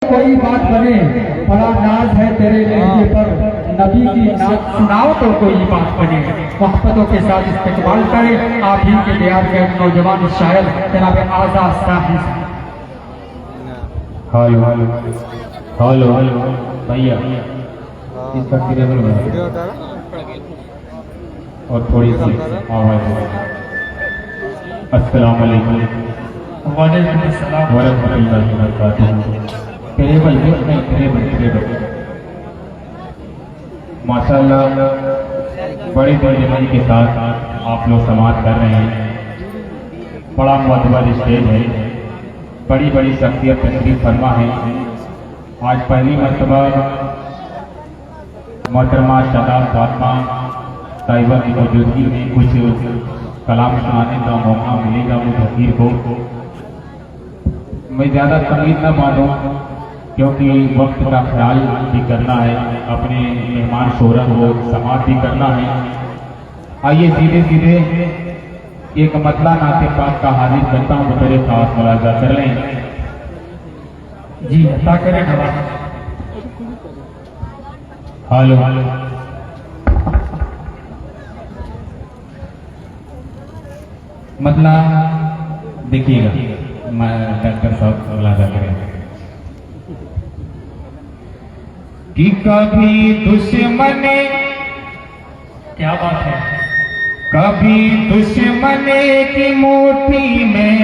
कोई बात बने, बड़ा नाज है तेरे लहजे पर, नबी की नाज सुनाओ तो कोई बात बने। मोहब्बतों के साथ इस्तेमाल करें आप ही के प्यार के नौजवान शायर जनाब आज़ाद साहिब। हेलो हेलो हेलो भैया, इसका टेबल में और थोड़ी सी आवाज। अस्सलाम वालेकुम वालेकुम अस्सलाम वरहमतुल्लाहि वबरकातुहू। टेबल माशाअल्लाह बड़ी बेजमानी के साथ आप लोग समाप्त कर रहे हैं। बड़ा मुअद्दब स्टेज है, बड़ी बड़ी शख्सियत तशरीफ फरमा है। आज पहली मरतबा मोहतरमा शादाब फातिमा साहिबा की मौजूदगी में कुछ कलाम सुनाने का मौका मिलेगा मुझे फकीर को। मैं ज़्यादा तमीज़ न मानूं क्योंकि वक्त का ख्याल भी करना है, अपने मेहमान शोहरा को समाप्त भी करना है। आइए सीधे सीधे एक मतला नाते पाक का हाजिर करता हूँ, बतौर खास मुलाजा कर लें। जी अता करें हवा। हेलो मतला देखिएगा, मैं डॉक्टर साहब मुलाजा करें कि कभी दुश्मन, क्या बात है, कभी दुश्मन की मुट्ठी में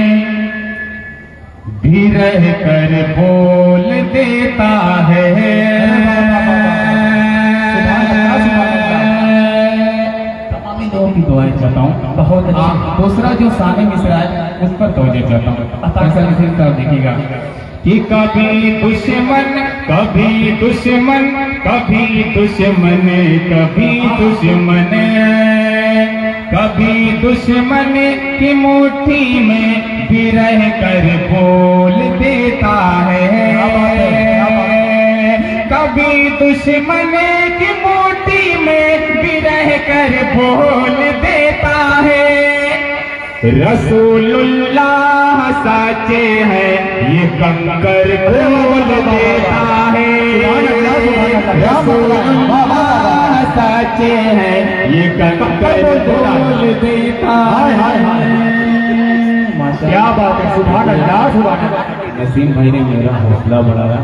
भी रह कर बोल देता है। तमामी लोगों की दुआएं चाहता हूँ। बहुत अच्छा। दूसरा जो साने मिसरा है उस पर तवज्जो चाहता हूँ। ऐसा मिसल साहब देखिएगा कि कभी दुश्मन कभी दुश्मन कभी दुश्मन कभी दुश्मन कभी दुश्मन की मुट्ठी में भी रह कर बोल देता है। कभी दुश्मन की मुट्ठी में भी रह कर बोल देता है। रसूलुल्लाह सच्चे है ये कंकर बोल देता है। रसूलुल्लाह सच्चे है ये कंकर बोल देता है। क्या बात है, सुभान अल्लाह सुभान अल्लाह। नसीम भाई ने मेरा हौसला बढ़ाया।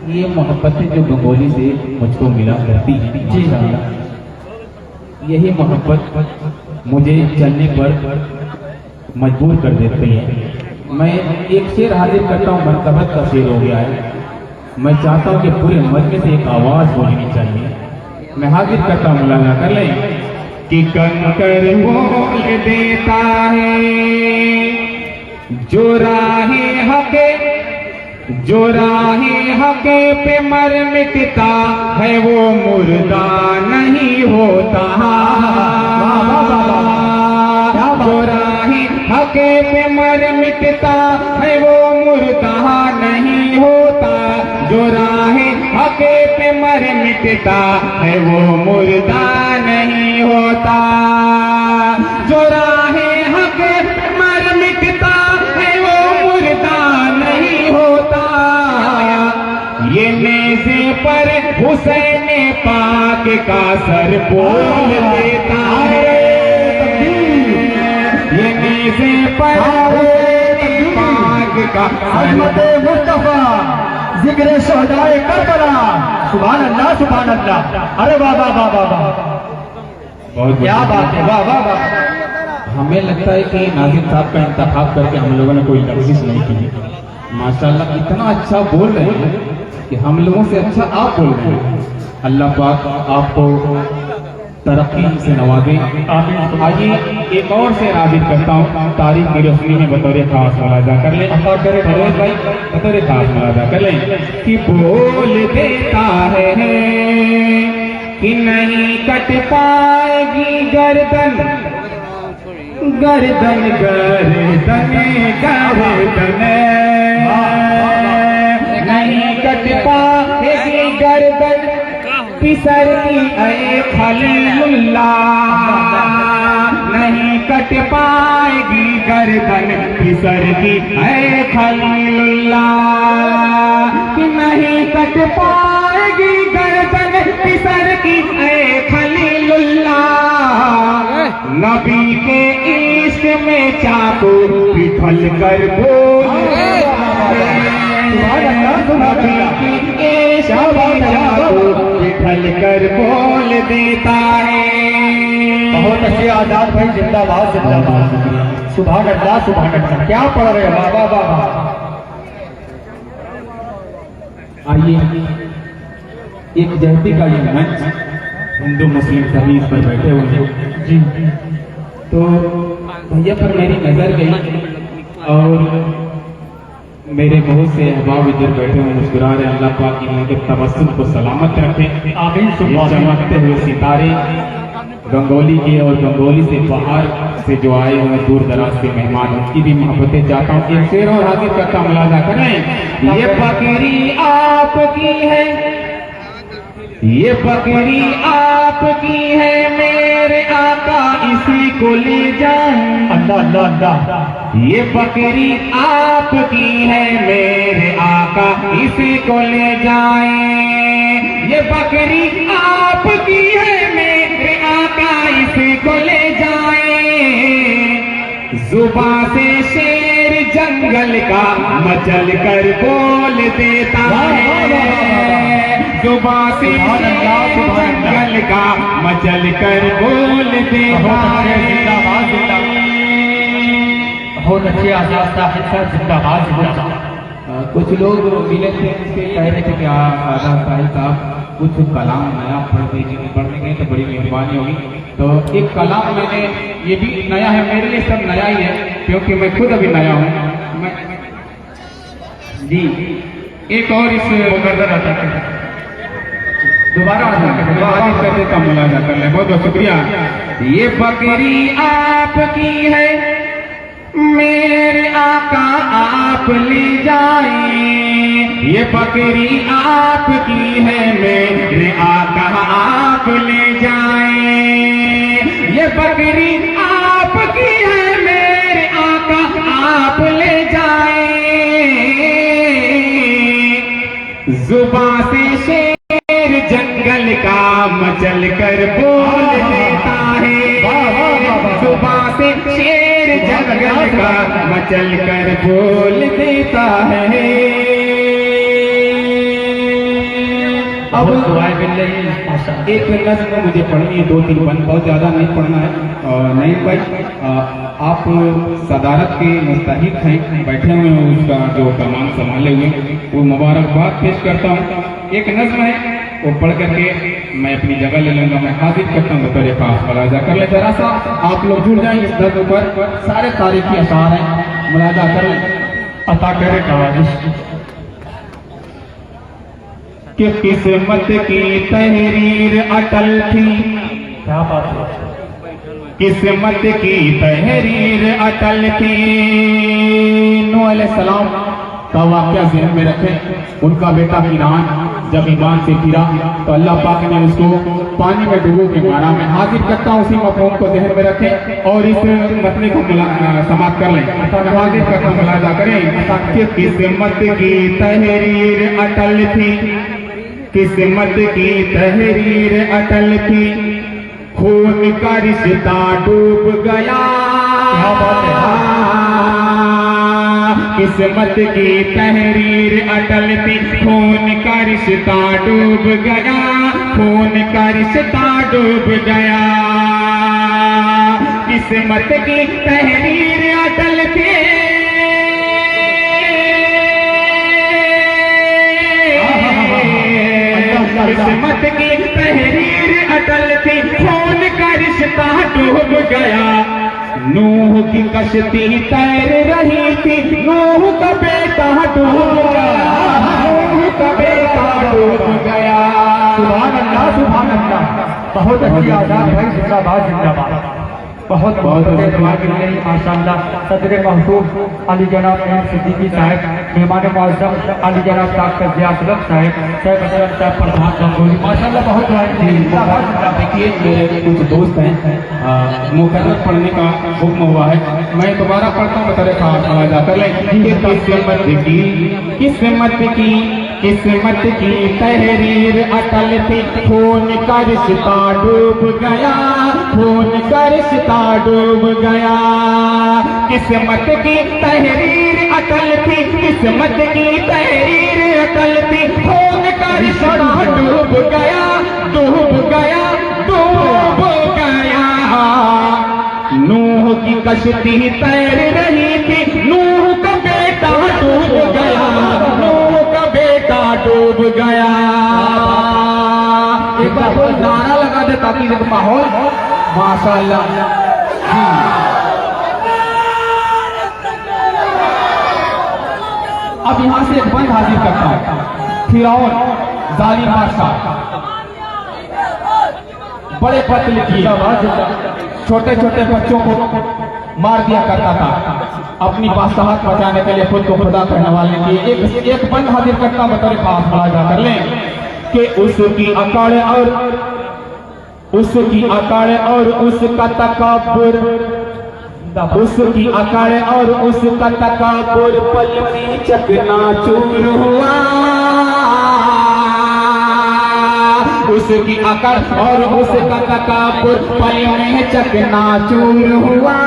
ये मोहब्बतें जो बंगोली से मुझको मिला करती है, जी यही मोहब्बत मुझे चलने पर मजबूर कर देती है। मैं एक शेर हाजिर करता हूँ, मरतबत का शेर हो गया है। मैं चाहता हूँ कि पूरे मजमे से एक आवाज बोलनी चाहिए। मैं हाजिर करता हूँ, मुलाजा कर लें कि कंकर बोल देता है जो राहे हके पे मर मिटता है वो मुर्दा नहीं होता। जो राहे हके पे मर मिटता है वो मुर्दा नहीं होता। जो राहे हके पे मर मिटता है वो मुर्दा नहीं होता। जो राहे हके पे मर मिटता है वो मुर्दा नहीं होता। ये नेज़े पर हुसैन पाक का सर बोल देता है। ये नेज़े पर हुसैन पाक का अज़मत मुस्तफा जिक्र शोहदाए करबला। सुभान अल्लाह सुभान अल्लाह। अरे वाह वाह वाह वाह वाह, क्या बात है, वाह वाह वाह। हमें लगता है कि नाज़िम साहब का इंतखाब करके हम लोगों ने कोई लफ्ज़ नहीं की। माशाअल्लाह इतना अच्छा बोल रहे हैं कि हम लोगों से अच्छा आप बोल रहे हैं। अल्लाह पाक आपको तरक्की से नवाजे। आइए एक और से हाजिर करता हूँ, तारीख की रोशनी में बतौर खास मुलाजा कर ले। फरोज भाई बतौर खास मुलाजा कर लें कि बोल देता है कि नहीं कट पाएगी गर्दन गर्दन गर्दन गर्दन नहीं कट पाएगी गर्दन पिसर की ऐ खलीलुल्लाह, नहीं कट पाएगी गर्दन पिसर की ऐ खलीलुल्लाह, कि नहीं कट पाएगी गर्दन पिसर की ऐ खलीलुल्लाह। नबी के इश्क में चाकू पिघल कर बोल, नबी की इश्क में चाकू पिघल कर बोल देता है। बहुत अच्छे आजाद भाई, जिंदाबाद जिंदाबाद, सुभान अल्लाह सुभान अल्लाह। क्या पढ़ रहे हो? वाह वाह वाह वाह। आइए एक जयंती का ये मंच, हिंदू मुस्लिम सभी इस पर बैठे हुए हैं जी। तो भैया पर मेरी नजर गई और मेरे बहुत से अहबाब इधर बैठे हुए मुस्कुरा रहे। अल्लाह पाक इनके तबस्सुम को सलामत रखे। आमीन। ये चमकते हुए सितारे गंगोली के और गंगोली से बाहर से जो आए हुए दूर दराज के मेहमान, उनकी भी मोहब्बतें चाहता हूँ। एक शेर और हाजिर करता मुलाजा करें। ये बकरी आपकी है, ये बकरी आपकी है, मेरे आका इसी को ले जाएं। अल्लाह अल्लाह अल्लाह। ये बकरी आपकी है, मेरे आका इसी को ले जाएं। ये बकरी आपकी है, मेरे आका इसी को ले जाएं। जुबां से शेर जंगल का मचल कर बोल देता है, जुबां से जंगल का मचल कर बोल देता है। बहुत अच्छे आजाद साहिब साहब, जिंदाबाद जिंदाबाद। कुछ लोग मिले थे, उनसे कह रहे थे कि आजाद साहिब साहब कुछ कलाम नया पढ़ दीजिए। पढ़ने गए तो बड़ी मेहरबानी होगी। तो एक कलाम मैंने, ये भी नया है मेरे लिए, सब नया ही है क्योंकि मैं खुद अभी नया हूँ मैं जी। एक और इस दोबारा कर देता मुलाजा कर ले। बहुत बहुत शुक्रिया। ये बकरी आपकी है, मेरे आका आप ले जाएं। ये बकरी आपकी है, मेरे आका आप ले जाएं। ये बकरी आपकी है, मेरे आका आप ले जाएं। जुबां से शेर जंगल का मचल कर बोल देता है, जुबां से शेर जंगल का मचल कर बोल देता है। अब एक नज़्म मुझे पढ़नी है, 2-3 बंद, बहुत ज्यादा नहीं पढ़ना है। नहीं भाई, आप सदारत के मुस्तहिक हैं, बैठे हुए हैं, उसका जो कमान संभाले हुए वो मुबारकबाद पेश करता हूँ। एक नज़्म है, वो पढ़ करके मैं अपनी जगह ले लूंगा। मैं हाजिर करता हूँ तेरे पास मुलाजा कर ले। जरा सा आप लोग जुड़ जाएं इस नज़्म पर, सारे तारीखी अशार हैं, मुलाजा कर लें। अता करे नवाजिश। कि किस्मत की तहरीर अटल थी, क्या बात है। किस्मत की तहरीर अटल थी। नूह अलैहिस्सलाम का वाक़या ज़हन में रखें। उनका बेटा किनान जब ईमान से फिरा तो अल्लाह पाक ने उसको पानी में डुबो के मारा। मैं हाजिर करता हूँ, उसी मफ़हूम को ज़हन में रखें और इस मतने को समाप्त कर लें। मैं हाजिर करता हूँ, मुलाजा करें कि किस्मत की तहरीर अटल थी, किस्मत की तहरीर अटल थी, खून का रिश्ता डूब गया। क्या बात है। किस्मत की तहरीर अटल थी, खून का रिश्ता डूब गया, खून का रिश्ता डूब गया। किस्मत की तहरीर अटल थी, किस्मत की तहरीर अटल थी, खून का रिश्ता डूब गया। नूह की कश्ती तैर रही थी, नूह का बेटा डूब गया, नूह का बेटा डूब गया। सुभान अल्लाह सुभान अल्लाह। बहुत अच्छी आजाद भाई, जिंदाबाद जिंदाबाद। बहुत माशाअल्लाह सदर महसूब अली जनाब सिद्दीकी साहब, मेहमान मुअज़्ज़म अली जनाब डॉक्टर ज़ियाउल साहब, साहब प्रधान गंगोली माशाअल्लाह बहुत देखिए मेरे कुछ दोस्त हैं, मुकर्रर पढ़ने का हुक्म हुआ है, मैं दोबारा पढ़ता हूँ बतौर खास आवाज़ कर लें। किस्मत की तहरीर अटल थी, खून का रिश्ता डूब गया, खून का रिश्ता डूब गया। किस्मत की तहरीर अटल थी, किस्मत की तहरीर अटल थी, खून का रिश्ता डूब गया, डूब गया, डूब गया। नूह की कश्ती तैर रही थी, नूह का बेटा डूब गया, नूह का बेटा डूब गया। एक बार कोई नारा लगा दे ताकि माहौल माशाअल्लाह। अब यहां से एक बंद हाजिर करता हूं। फिरौन जालिम बादशाह बड़े पत्र लिखिए, छोटे छोटे बच्चों को मार दिया करता था अपनी बादशाहत बचाने के लिए, खुद को खुदा करने वाले के लिए। एक बंद हाजिर करता बतौर खास मुलाजा कर लें कि उसकी अकड़ और उसका तकब्बुर, उसकी अकड़ और उसका तकब्बुर पल में चकनाचूर हुआ। उसकी अकड़ और उसका तकब्बुर पल में चकनाचूर हुआ।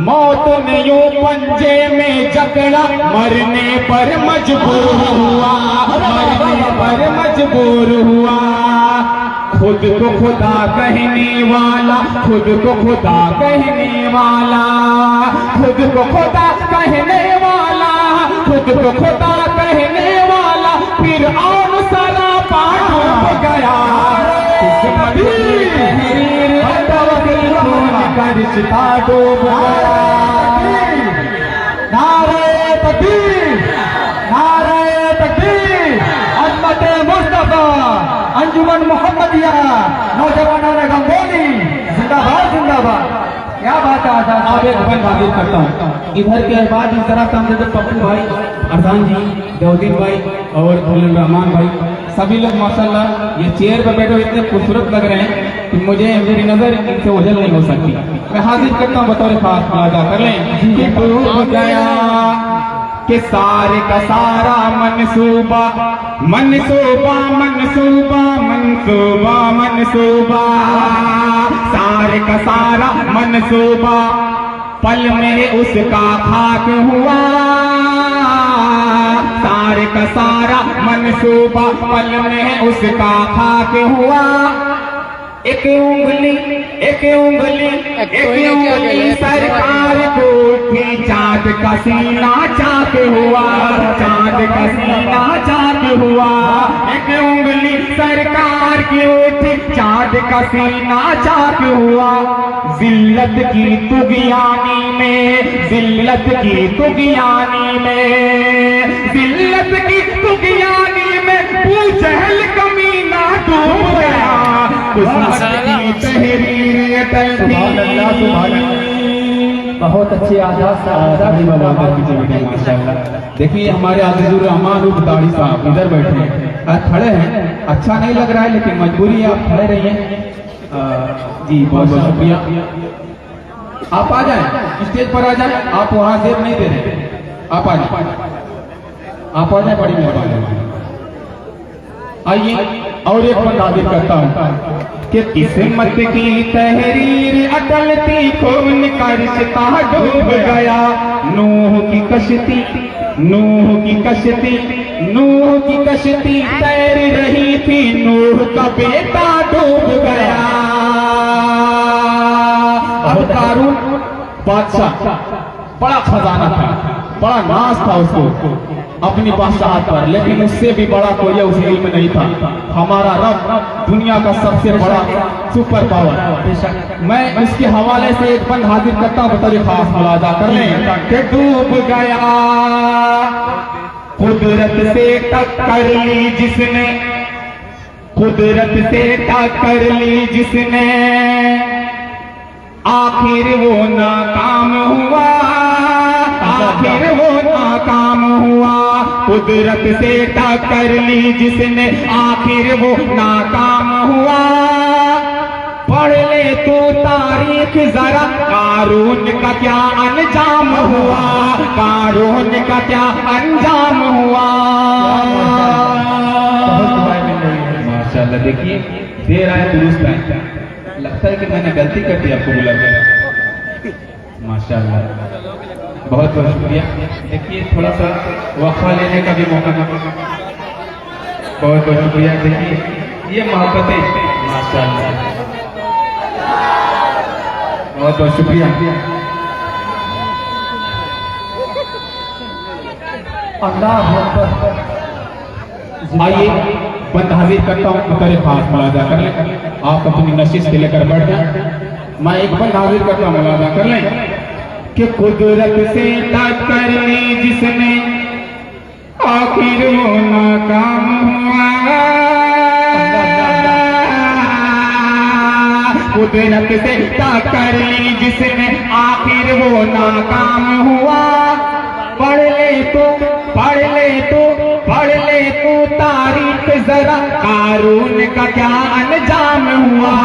मौत ने यूं पंजे में जकड़ा, मरने पर मजबूर हुआ, मरने पर मजबूर हुआ। खुद को खुदा कहने वाला, खुद को खुदा कहने वाला, खुद को खुदा कहने वाला, खुद को खुदा कहने वाला, फिर और सारा पार डूब गया। किस्मत की तहरीर का रिश्ता डूब गया। नारे तकबीर, नारे तकबीर, अज़मत मुस्तफा, अंजुमन मोहम्मदिया, नौजवानों गंगोली जिंदाबाद जिंदाबाद। क्या बात है आजाद। अब एक बंद हाजिर करता हूँ इधर के बाद इस तरह सामने तो पप्पू भाई, अरसान जी, देवदीन भाई और रहमान भाई, सभी लोग माशाल्लाह ये चेयर पर बैठे इतने खूबसूरत लग रहे हैं कि मुझे मेरी नजर इनसे ओझल नहीं हो सकती। मैं हाजिर करता हूँ बतौर खास मुलाजा कर लें कि डूब गया कि सारे का सारा मनसूबा, मनसूबा, मनसूबा, मनसूबा, मनसूबा, सारे का सारा मनसूबा पल में उसका खाक हुआ। सारे का सारा मनसूबा पल में उसका खाक हुआ। एक उंगली, एक उंगली, एक उंगली सरकार को उठी, चाँद का सीना चाक हुआ, चाँद का सीना चाक हुआ। एक उंगली सरकार की उठी, चाँद का सीना चाक हुआ। जिल्लत की तुगियानी में, जिल्लत की तुगियानी में, जिल्लत की तुगियानी में पूजहल कमीना डूब गया। बहुत अच्छी आजाद। देखिए हमारे आज़िज़ुर रहमान उर्फ दाढ़ी साहब इधर बैठे हैं, खड़े हैं। अच्छा नहीं लग रहा है लेकिन मजबूरी है, आप खड़े रहिए। जी बहुत बहुत शुक्रिया। आप आ जाए, स्टेज पर आ जाए। आप वहां जेब नहीं दे रहे, आप आ जाए, आप आ जाए, बड़ी मेहरबानी। आइए और एक बार हाजिर करता हूँ कि किस्मत की तहरीर अटल थी, खून का रिश्ता डूब गया। नूह की कश्ती, नूह की कश्ती, नूह की कश्ती तैर रही थी, नूह का बेटा डूब गया। अब कारून बादशाह बड़ा खजाना था, बड़ा नाज था उसको अपनी बादशाहत पर, लेकिन उससे भी बड़ा कोई उस इल्म नहीं था। हमारा रब दुनिया का सबसे बड़ा सुपर पावर। मैं उसके हवाले से एक बंद हाजिर करता हूँ बतौर खास मुलाजा कर लें कि डूब गया कुदरत से टक्कर ली जिसने, कुदरत से टक्कर ली जिसने, आखिर वो नाकाम हुआ, आखिर वो नाकाम हुआ, कुदरत से टक्कर ली जिसने, आखिर वो नाकाम हुआ। पढ़ ले तू तारीख जरा, कारून का क्या अंजाम हुआ, कारून का क्या अंजाम हुआ। माशाल्लाह, देखिए दे रहा है दुरुस्त है, लगता है कि मैंने गलती कर दी आपको बुला कर। माशाल्लाह, बहुत बहुत शुक्रिया। देखिए थोड़ा सा वक्फा लेने का भी मौका ना, बहुत बहुत शुक्रिया। देखिए ये मोहब्बतें, माशाल्लाह, बहुत बहुत शुक्रिया। अल्लाह अकबर। आइए बंद हाजिर करता हूँ, उतरे खास मुलाजा कर लें। आप अपनी नशिश के लेकर बैठ जाएं। मैं एक बंद हाजिर करता हूँ, मुलाजा कर लें कि कुदरत से टक्कर ली जिसने, आखिर वो नाकाम हुआ। कुदरत से टक्कर ली जिसने, आखिर वो नाकाम हुआ। पढ़ ले तो, पढ़ ले तो, पढ़ ले तो तारीख जरा, कारून का क्या अंजाम हुआ।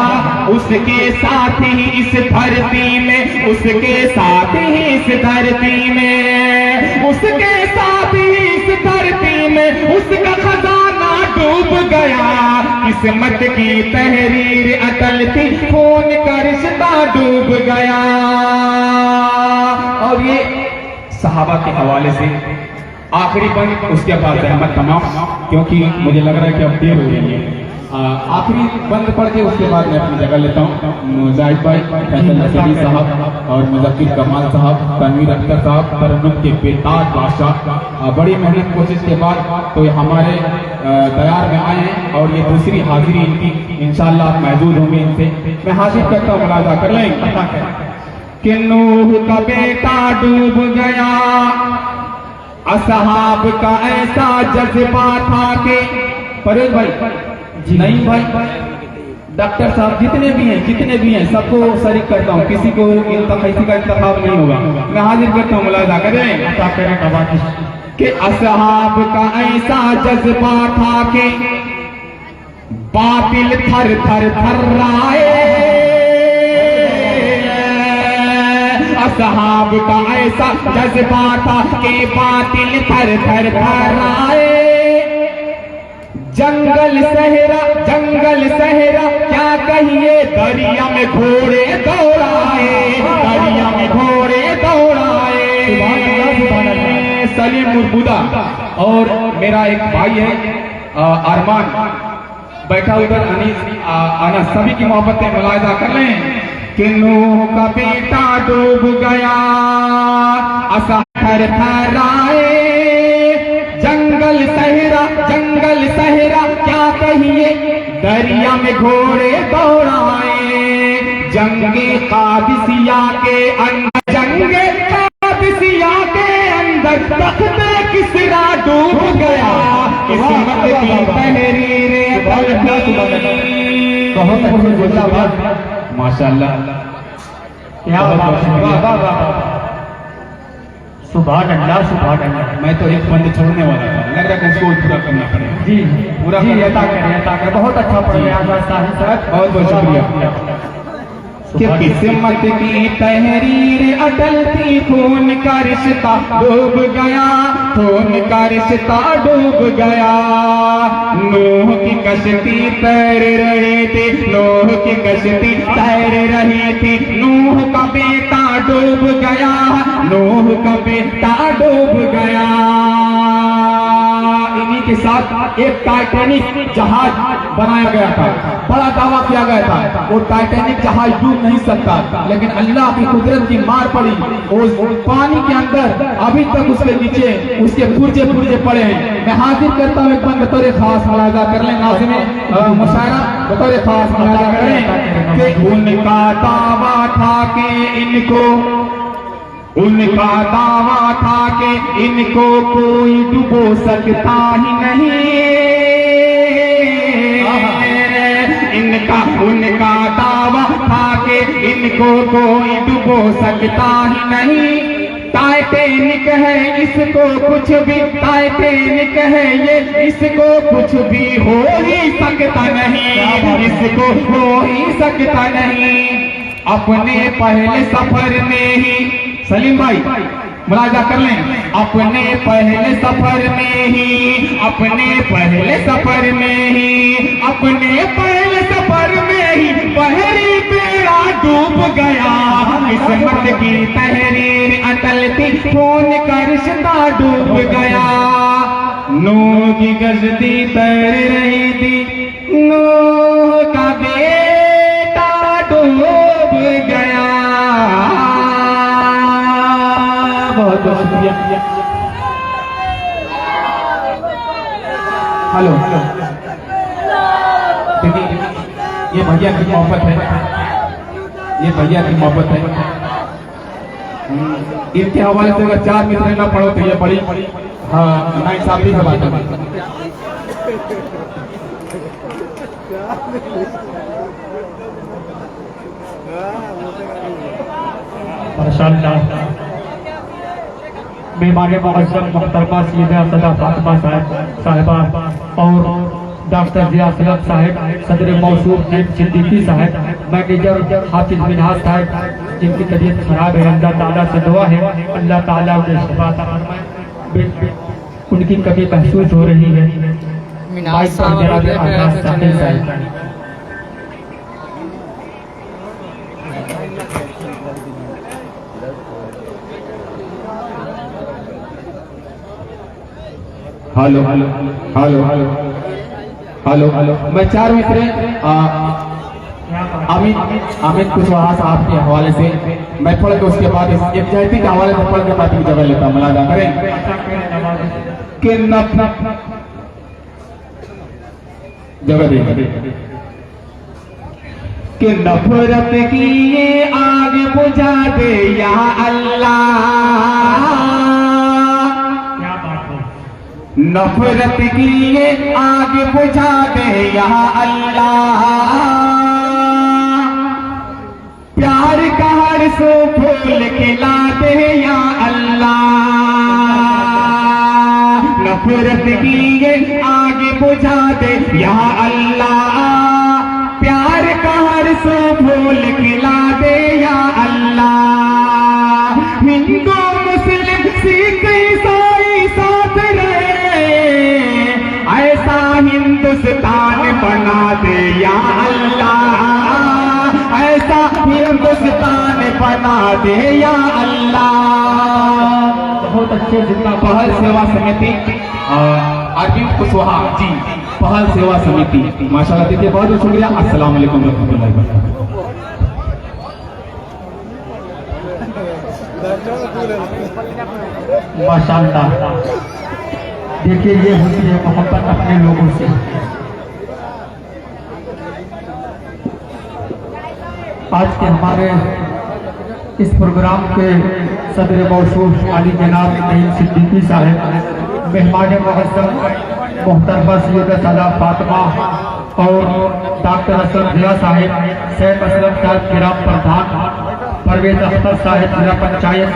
उसके साथ ही इस धरती में, उसके साथ ही इस धरती में, उसके साथ ही इस धरती में उसका खजाना डूब गया। किस्मत की तहरीर अटल थी, खून का रिश्ता डूब गया। और ये सहाबा के हवाले से आखिरी बंद, उसके बाद रहमत तमाम, क्योंकि मुझे लग रहा है कि अब देर हो रही है। आखिरी बंद पढ़ के उसके बाद मैं अपनी जगह लेता हूँ। जाहिद भाई, फैसल नसीरी साहब और मुजफ्फर कमाल साहब, तनवीर अख्तर साहब, तरन्नुम के बेताज बादशाह, बड़ी मेहनत कोशिश के बाद तो हमारे दयार में आए हैं और ये दूसरी हाजिरी इनकी, इंशाअल्लाह आप महजूद होंगे। इनसे मैं हाजिर करता हूँ, मुलाजा कर लें कि नूह का बेटा डूब गया, असहाब का ऐसा जज्बा था कि, परेश भाई, नहीं भाई, डॉक्टर साहब जितने भी हैं सबको शरीक करता हूँ, किसी को किसी का इंतखाब नहीं होगा। मैं हाजिर करता हूँ, मुलाजा करें कि असहाब का ऐसा जज्बा था कि बातिल थर थर थर्राए। असहाब का ऐसा जज्बा था कि बातिल थर थर थर्राए। जंगल सहरा, जंगल सहरा क्या कहिए, दरिया में घोड़े दौड़ाए, दरिया में घोड़े दौड़ाए। सलीम मुर्बुदा और मेरा एक भाई है अरमान, बैठा उधर अनस, सभी की मोहब्बतें मुलाहिजा कर लें कि नूह का बेटा डूब गया, असहर थर्राए। जंगल सहरा, जंगल सहरा क्या कहिए, दरिया में घोड़े दौड़ाए। जंगे कादिसिया के अंदर, जंगे कादिसिया के अंदर तख्ते किसरा डूब गया। किस्मत की तहरीर माशाअल्लाह, क्या बात है, सुभान अल्लाह, सुभान अल्लाह। मैं तो एक बंद छोड़ने वाला था, लग रहा है उसको पूरा करना पड़ेगा। जी पूरा करें, बहुत अच्छा पढ़ साहब, बहुत बहुत शुक्रिया। कि किस्मत की तहरीर अटल थी, खून का रिश्ता डूब गया, खून का रिश्ता डूब गया। नूह की कश्ती तैर रही थी, नूह की कश्ती तैर रही थी। नूह का बेटा डूब गया, नूह का बेटा डूब गया। इन्हीं के साथ एक टाइटैनिक जहाज बनाया गया था, बड़ा दावा किया गया था वो टाइटैनिक जहाज डूब नहीं सकता, लेकिन अल्लाह की कुदरत की मार पड़ी, वो पानी के अंदर अभी तक उसके नीचे उसके पुर्जे पुर्जे पड़े हैं। मैं हाजिर करता हूँ, एक बार बतौर खास मुलाजा कर लें, नाज़िमे मुशायरा बतौर खास मुलाजा कर लें कि उनका दावा था कि इनको, उनका दावा था कि इनको कोई डुबो सकता ही नहीं। इनका, उनका दावा था कि इनको कोई हो सकता ही नहीं। टाइटैनिक है इसको कुछ भी, टाइटैनिक है ये, इसको कुछ भी हो ही सकता नहीं, इसको हो ही सकता नहीं। अपने पहले सफर में ही, सलीम भाई मुलाजा कर लें, अपने पहले सफर में ही, अपने पहले सफर में ही, अपने पहले सफर में ही बहरी बेड़ा डूब गया। किस्मत की तहरीर अटल थी, फोन का रिश्ता डूब गया। नूह की गजदी तैर रही थी, नूह का बेटा डूब गया। बहुत बहुत शुक्रिया। हेलो देखिए, ये भैया की मोहब्बत है, ये भैया की मोहब्बत है। इनके हवाले से अगर 4 मिसरे ना पढ़ो तो ये बड़ी हाँ नाइंसाफी की बात है। मेहमान मुअज़्ज़म मोहतरमा सैयदा सदा फातिमा साहिबा और डॉक्टर जिया सलाम साहब, सदर मौसूफ नईम सिद्दीकी साहब, मैनेजर हाफिज मिनहाज साहब, जिनकी तबीयत खराब है, अल्लाह ताला से दुआ है अल्लाह ताला उन्हें शिफा अता फरमाए। उनकी कमी महसूस हो रही है। माइक पर जनाब आजाद साकिब साहब। Hello hello hello hello hello hello, मैं 4 मिसरे अमित कुशवाहा साहब के हवाले से मैं पढ़ के उसके बाद एक जहती के हवाले से पढ़ के बात की जगह लेता हूँ। मुलाजा करें कि जगह दे कि नफरत की ये आग बुझा दे या अल्लाह, नफरत की ये आग बुझा दे या अल्लाह। प्यार का हर सो फूल खिला दे या अल्लाह। नफरत की ये आग बुझा दे या अल्लाह। प्यार का हर सो फूल खिला दे या अल्लाह। हिंदू मुस्लिम सिख ईसाई साथ रहे, ऐसा हिंदुस्तान बना दे या अल्लाह। ऐसा हिंदुस्तान बना दे या अल्लाह। बहुत अच्छे जितना पहल सेवा समिति अरविंद कुशवाहा जी, पहल सेवा समिति माशाल्लाह। देखिए बहुत बहुत शुक्रिया। अस्सलाम वालेकुम रहमतुल्लाहि व बरकातहू। माशाल्लाह। देखिए ये होती है मोहब्बत अपने लोगों से। आज के हमारे इस प्रोग्राम के सदर मौसूफ आली जनाब नईम सिद्दीकी साहब, मेहमान मुअज़्ज़म मोहतरमा सैयदा सदा फातिमा और डॉक्टर असलम जिया साहब, सैयद असलम साहब ग्राम प्रधान, परवेज अख्तर साहब जिला पंचायत,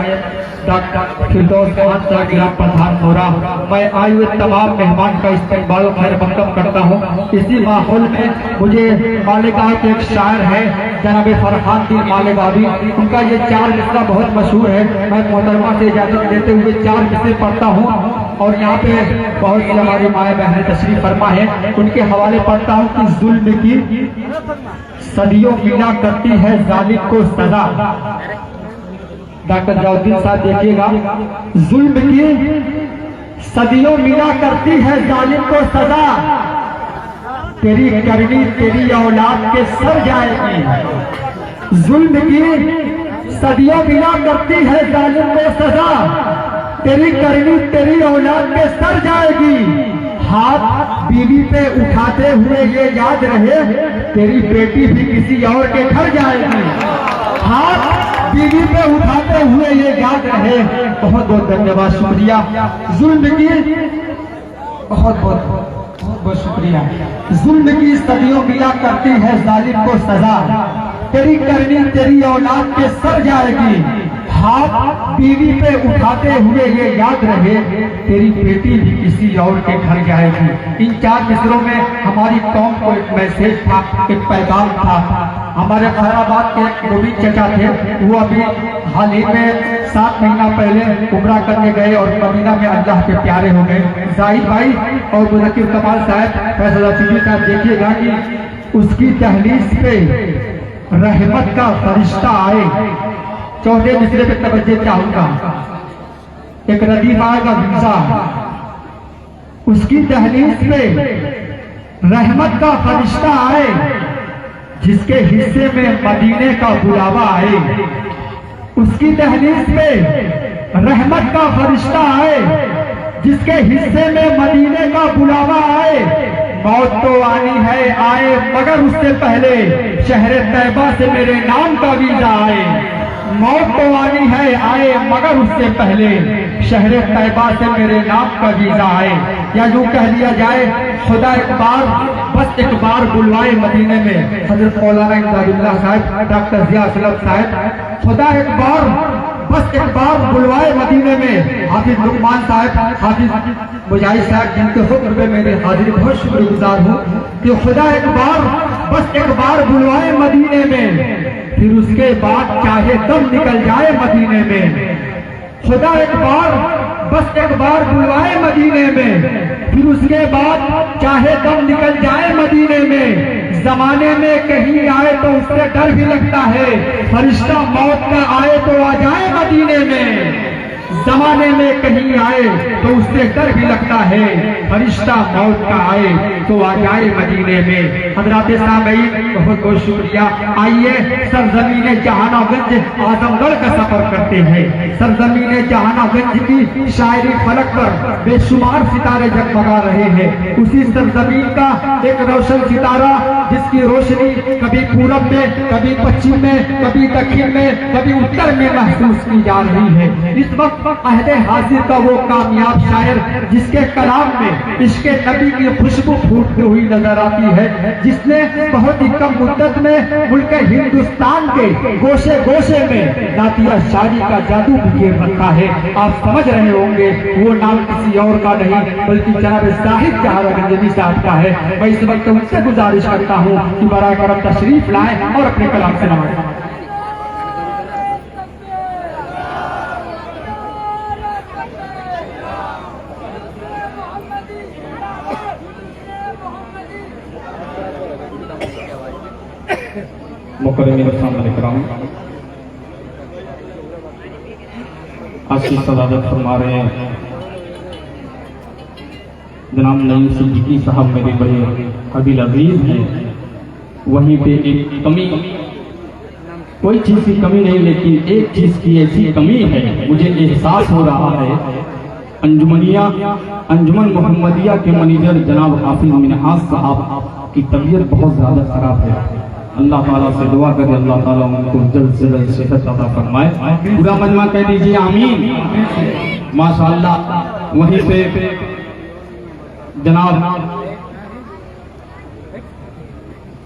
डॉक्टर फिरदौस खान साहब ग्राम प्रधान मोरा। मैं आए हुए तमाम मेहमान का इस्तकबाल खैर मक़दम करता हूँ। इसी माहौल में मुझे मालेगांव के एक शायर है जनाब फरहान दिन मालेगावी, उनका ये 4 मिसरा बहुत मशहूर है। मैं मोहतरमा से इजाजत लेते हुए 4 मिसरे पढ़ता हूँ और यहाँ पे बहुत सी हमारी माए बहनें तशरीफ फरमा है, उनके हवाले पढ़ता हूँ कि जुल्म की सदियों मिला करती है जालिम को सजा। डॉक्टर जलाउद्दीन साहब देखिएगा, जुल्म की सदियों मिला करती है जालिम को सजा। तेरी करनी तेरी औलाद के सर जाएगी। जुल्म की सदियों मिला करती है जालिम को सजा। तेरी करनी तेरी औलाद के सर जाएगी। हाथ बीवी पे उठाते हुए ये याद रहे, तेरी बेटी भी किसी और के घर जाएगी। हाथ बीवी पे उठाते हुए ये याद रहे। बहुत बहुत धन्यवाद, शुक्रिया। जुल्म की बहुत बहुत शुक्रिया। जुल्म की सदियों मिला करती है जालिम को सजा। तेरी करनी तेरी औलाद के सर जाएगी। हाथ बीवी पे उठाते हुए ये याद रहे, तेरी बेटी भी किसी और के घर जाएगी। इन 4 मिसरों में हमारी कौम को एक मैसेज था, एक पैगाम था। हमारे हैदराबाद के गोविंद चचा थे, वो अभी हाल ही में 7 महीना पहले उम्रा करने गए और मदीना में अल्लाह के प्यारे हो गए। जाहिद भाई और मुज़क्किर कमाल साहब, फैसला सिद्दीकी साहब, देखिएगा कि उसकी दहलीज पे रहमत का फरिश्ता आए। 4थे मिसरे पे तवज्जो चाहूंगा, एक रदीफ आएगा विंसा, उसकी दहलीज पे रहमत का फरिश्ता आए, जिसके हिस्से में मदीने का बुलावा आए। उसकी दहलीज पे रहमत का फरिश्ता आए, जिसके हिस्से में मदीने का बुलावा आए। मौत तो आनी है आए, मगर उससे पहले शहर तैयबा से मेरे नाम का वीजा आए। मौत तो आनी है आए, मगर उससे पहले शहर तैयबा से मेरे नाम का वीजा आए। या यूं कह दिया जाए, खुदा एक बार, बस एक बार बुलवाए मदीने में। हजरत मौलाना इमदादुल्लाह साहब, डॉक्टर जिया असलम साहब, खुदा एक बार, बस एक बार बुलवाए मदीने में। हाफिज लुकमान साहब, हाफिज मुजाहिद साहब, जिनके हुक्म पे मेरी हाजिरी बहुत शुक्रगुजार हूँ कि खुदा एक बार, बस एक बार बुलवाए मदीने में, फिर उसके बाद चाहे दम निकल जाए मदीने में। खुदा एक बार, बस एक बार बुलवाए मदीने में, फिर उसके बाद चाहे दम निकल जाए मदीने में। जमाने में कहीं आए तो उससे डर भी लगता है, फरिश्ता मौत का आए तो आ जाए मदीने में। जमाने में कहीं आए तो उससे डर भी लगता है, फरिश्ता मौत का आए तो आ जाए मदीने में। हजरात सामईन, बहुत बहुत शुक्रिया। आइए सरजमीने जहानागंज आजमगढ़ का सफर करते हैं। सरजमीने जहानागंज की शायरी फलक पर बेशुमार सितारे जगमगा रहे हैं। उसी सरजमीन का एक रोशन सितारा, जिसकी रोशनी कभी पूरब में, कभी पश्चिम में, कभी दक्षिण में, कभी उत्तर में महसूस की जा रही है। इस वक्त अहले हाजिर का वो कामयाब शायर, जिसके कलाम में इश्के नबी की खुशबू फूटती हुई नजर आती है, जिसने बहुत ही कम मुद्दत में मुल्क हिंदुस्तान के गोशे गोशे में नातिया शायरी का जादू बिखेर रखा है। आप समझ रहे होंगे वो नाम किसी और का नहीं, बल्कि जनाब जाहिद जहांगीर साहब का है। मैं इस वक्त उनसे गुजारिश करता हूँ कि बराए करम तशरीफ लाए और अपने कलाम से नवाजें। मुकर्रमीन इकराम, आज की सदारत फरमा रहे हैं जनाब नईम सिद्दीकी साहब, मेरे बड़े काबिल अजीज हैं। वहीं पे एक कमी, कोई चीज़ की कमी नहीं, लेकिन एक चीज़ की ऐसी कमी है, मुझे एहसास हो रहा है। अंजुमन मोहम्मदिया के मैनेजर जनाब हाफिज मिनहाज साहब की तबीयत बहुत ज़्यादा खराब है। अल्लाह ताला से दुआ करें, अल्लाह ताला उनको जल्द से जल्द सेहत अता फरमाए। पूरा मजमा कह दीजिए आमीन। माशाअल्लाह। वहीं पे जनाब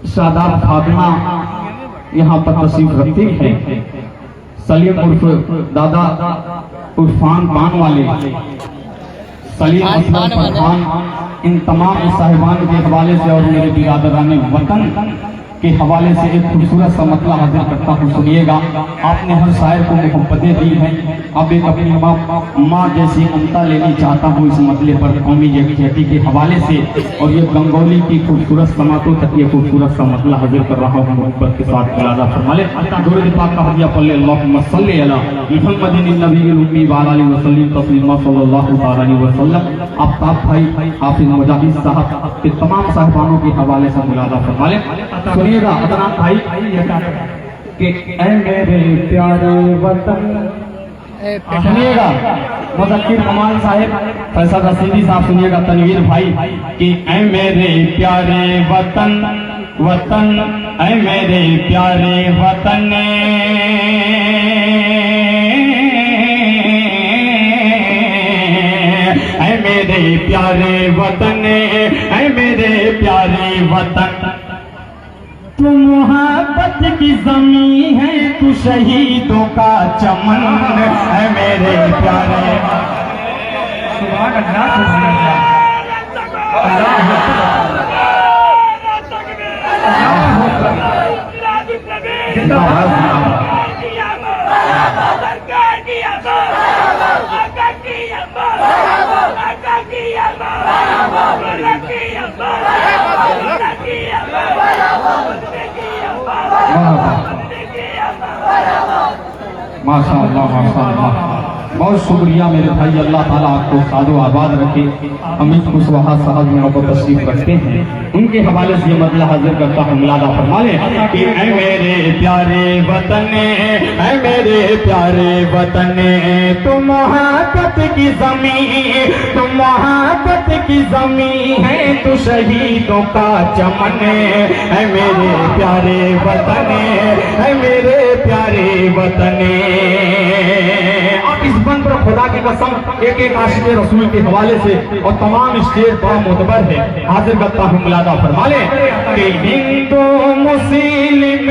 शादाब फातिमा यहाँ पर तशरीफ रखती है। सलीम उर्फ दादा उर्फान पान वाले, सलीम असलम फरहान, इन तमाम साहिबान के हवाले से और मेरे बिरादरान वतन के हवाले से एक खूबसूरत सा मतला हाजिर करता हूँ, सुनिएगा। आपने हर शायर को मोहब्बतें दी हैं, अब एक अपनी माँ जैसी ममता लेनी चाहता हूँ इस मतले पर कौमी यकजहती के हवाले से। और ये गंगोली की खूबसूरत समातों तक ये खूबसूरत सा मतला हाजिर कर रहा हूँ, मोहब्बत के साथ इलाजा फरमा ले। दुरूद पाक का हदिया पढ़ ले, अल्लाहुम्मा सल्ली अला मुहम्मदिन नबील उम्मी व अला वसल्लम तस्लीमा सल्लल्लाहु अलैहि वसल्लम। आफ्ताब भाई, हाफिज मुजाहिद साहब के तमाम साहिबानों के हवाले से इलाजा फरमा ले। सुनिएगा अदनान भाई कि ऐ मेरे प्यारे वतन, सुनिएगा मुज़क्किर कमाल साहब, फैसल रशीदी साहब, सुनिएगा तनवीर भाई कि ऐ मेरे प्यारे वतन, वतन ऐ मेरे प्यारे वतन, ऐ मेरे प्यारे वतन, ऐ मेरे प्यारे वतन। तू मोहब्बत की जमी है, तू शहीदों का चमन है मेरे प्यारे। सुभान अल्लाह, सुभान माशाअल्लाह, माशाअल्लाह। बहुत शुक्रिया मेरे भाई, अल्लाह ताला आपको सादो आबाद रखे। अमित कुशवाहा साहब यहाँ पर तशरीफ रखते हैं, उनके हवाले से ये मतलब हाजिर करता हूँ, मुलादा फरमा लें कि ऐ मेरे प्यारे वतन, ऐ मेरे प्यारे वतन, तुम मोहब्बत की जमीन, तुम मोहब्बत की जमीन है, तू शहीदों का चमन, ऐ मेरे प्यारे वतन, ऐ मेरे प्यारे वतन। अब इस बंद पर खुदा की कसम एक एक आशिक रसूल के हवाले से और तमाम स्टेज बड़ा मोतबर है, हाजिर करता हूँ, मुलादा फरमा ले कि हिंदू मुस्लिम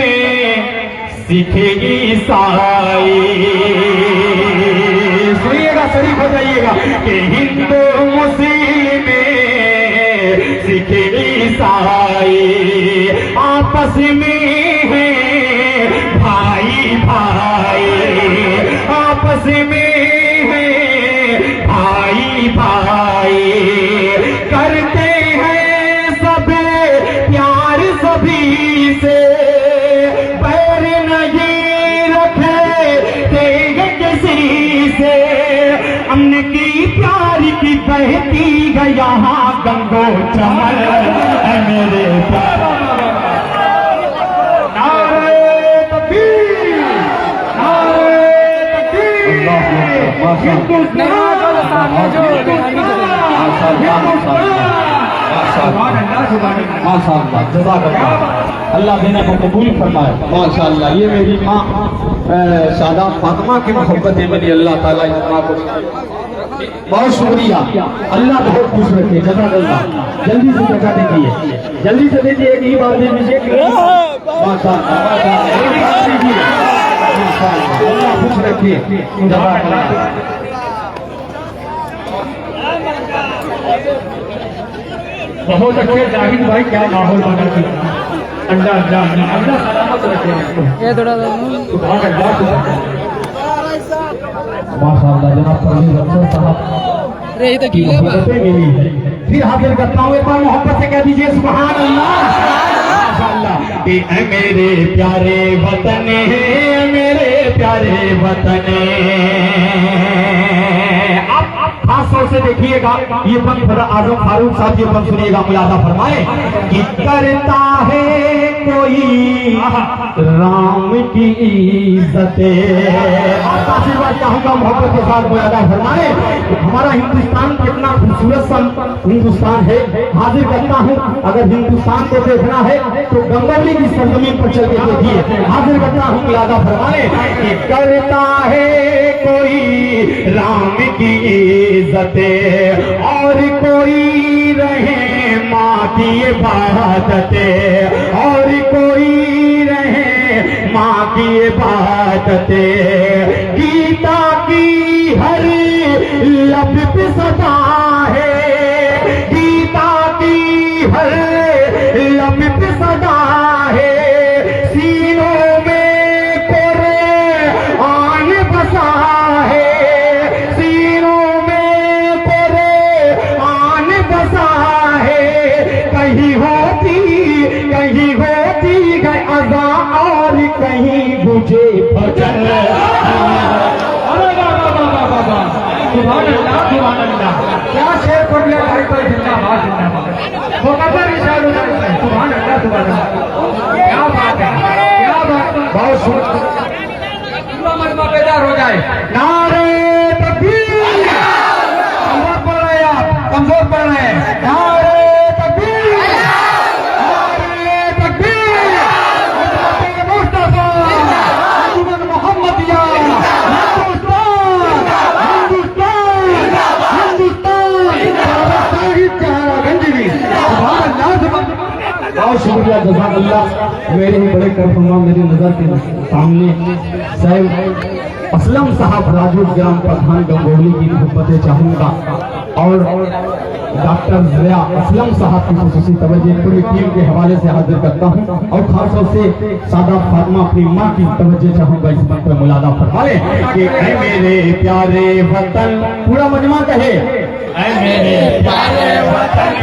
सिख ईसाई, सुनिएगा, शरीफ हो जाइएगा कि हिंदू मुस्लिम सिख ईसाई आपस में है भाई भाई, आपस में भाई करते हैं सब प्यार सभी से, पैर नहीं रखे किसी से, हमने की प्यार की बहती है यहाँ गंगो चमन है मेरे प्यार। अल्लाह देने को कबूल फरमाए। माशाअल्लाह, ये मेरी माँ शादा फातिमा की मोहब्बत है मेरी, अल्लाह ताला इस माँ को बहुत शुक्रिया, अल्लाह बहुत खुश रखे। जज़ाकल्लाह, जल्दी से जगह दीजिए, जल्दी से दीजिए, एक ही बात दीजिए। माशाअल्लाह, अल्लाह खुश रखिए। जज़ाकल्लाह। बहुत अच्छे जाहिद भाई, क्या माहौल बना दिया। अल्लाह अल्लाह अल्लाह सलामत रखे। ये थोड़ा सुभान अल्लाह, सुभान माशाअल्लाह। जनाब परवीन रसूल साहब रे तो की मोहब्बतें मिली है, फिर हाजिर करता हूँ, एक बार मोहब्बत से कह दीजिए सुभान अल्लाह, माशाअल्लाह। कि ऐ मेरे प्यारे वतन, मेरे प्यारे वतन। खास तौर से देखिएगा, ये बंद आजम फारूक साहब, ये बंद सुनिएगा, मुलादा फरमाए कि करता है कोई राम की इज्जत। आपका आशीर्वाद चाहूंगा, मोहब्बत के साथ मुलादा फरमाए। हमारा हिंदुस्तान कितना खूबसूरत हिंदुस्तान है, हाजिर करता हूँ। अगर हिंदुस्तान को देखना है तो गंगोली की सरजमीन पर चल के देखिए, हाजिर करता हूँ, मुलादा फरमाए कि करता है कोई राम की इज्जत और कोई रहे माँ की इबादत, और कोई रहे माँ की इबादत। गीता की हर लब पे सदा है, गीता की हर लब पे सदा है, सीनों में कुरान बसा है, सीनों में कुरान बसा है। कहीं होती है अज़ा और कहीं बुझे भजन। सुभान अल्लाह, सुभान अल्लाह, क्या शेर पढ़ लिया भाई भाई, जिंदाबाद जिंदाबाद। मुकद्दर इशारों से सुभान अल्लाह, सुभान अल्लाह, क्या बात है, क्या बात है। बहुत सुंदर मजमा पैदा हो जाए। नारे तकबीर, कमजोर पड़ रहे हैं आप, कमजोर पड़ रहे हैं। नारे तकबीर, नारे तकबीर, मुस्तफा मोहम्मदिया, बहुत शुक्रिया जज़ाकल्लाह। मेरे ही बड़े करफरमा मेरी नजर के सामने साहब असलम साहब राजू ग्राम प्रधान गंगोली की मोहब्बतें चाहूंगा और डॉक्टर ज़िया असलम साहब की खुसूसी तवज्जो पूरी टीम के हवाले से हाजिर करता हूँ और खासतौर से सादा फातिमा अपनी माँ की तवज्जो चाहूंगा इस मंच पर मुलादा फरमाए कि ऐ मेरे प्यारे वतन, पूरा मजमा कहे ऐ मेरे प्यारे वतन,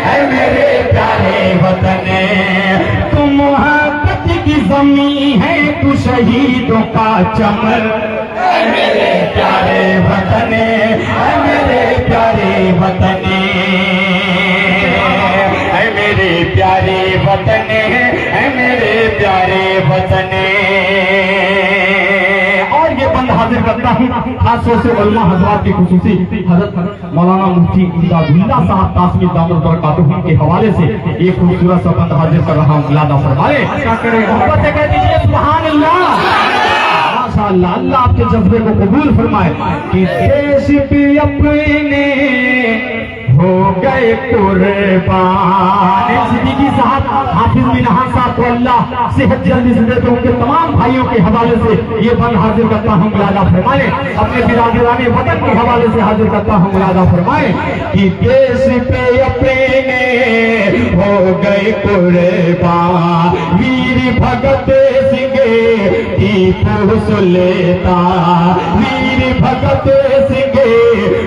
ऐ मेरे प्यारे वतन, तुम मोहब्बत की ज़मीं है, तू शहीदों का चमन, ऐ मेरे प्यारे वतन, ऐ मेरे प्यारे वतन, ऐ मेरे प्यारे वतन, ऐ मेरे प्यारे वतन। और ये बंद हाजिर करता हूँ खासतौर से उलमा हज़रात की खुसूसी हज़रत मौलाना मुफ्ती इमदादुल्लाह साहब तासमी दामद बरकातुहू के हवाले से एक खूबसूरत सा बंद हाजिर कर रहा हूँ। मुलादा फरमाए, मोहब्बत से कह दीजिए सुभान अल्लाह। माशाअल्लाह, अल्लाह आपके जज्बे को कबूल फरमाए कि देश भी अपने हो गए कुर्बान। सिद्दीकी साहब, हाफिज मिनहाज साहब को अल्लाह सेहत जल्दी से दे दो। उनके तमाम भाइयों के हवाले से ये बंद हाजिर करता हूँ। मुलादा फरमाए, अपने बिरादराने वतन के हवाले से हाजिर करता हूँ। मुलादा फरमाए कि देश पे अपने हो गए कुर्बान, वीर भगत सिंह टीपू सुल्तान, वीर भगत सिंह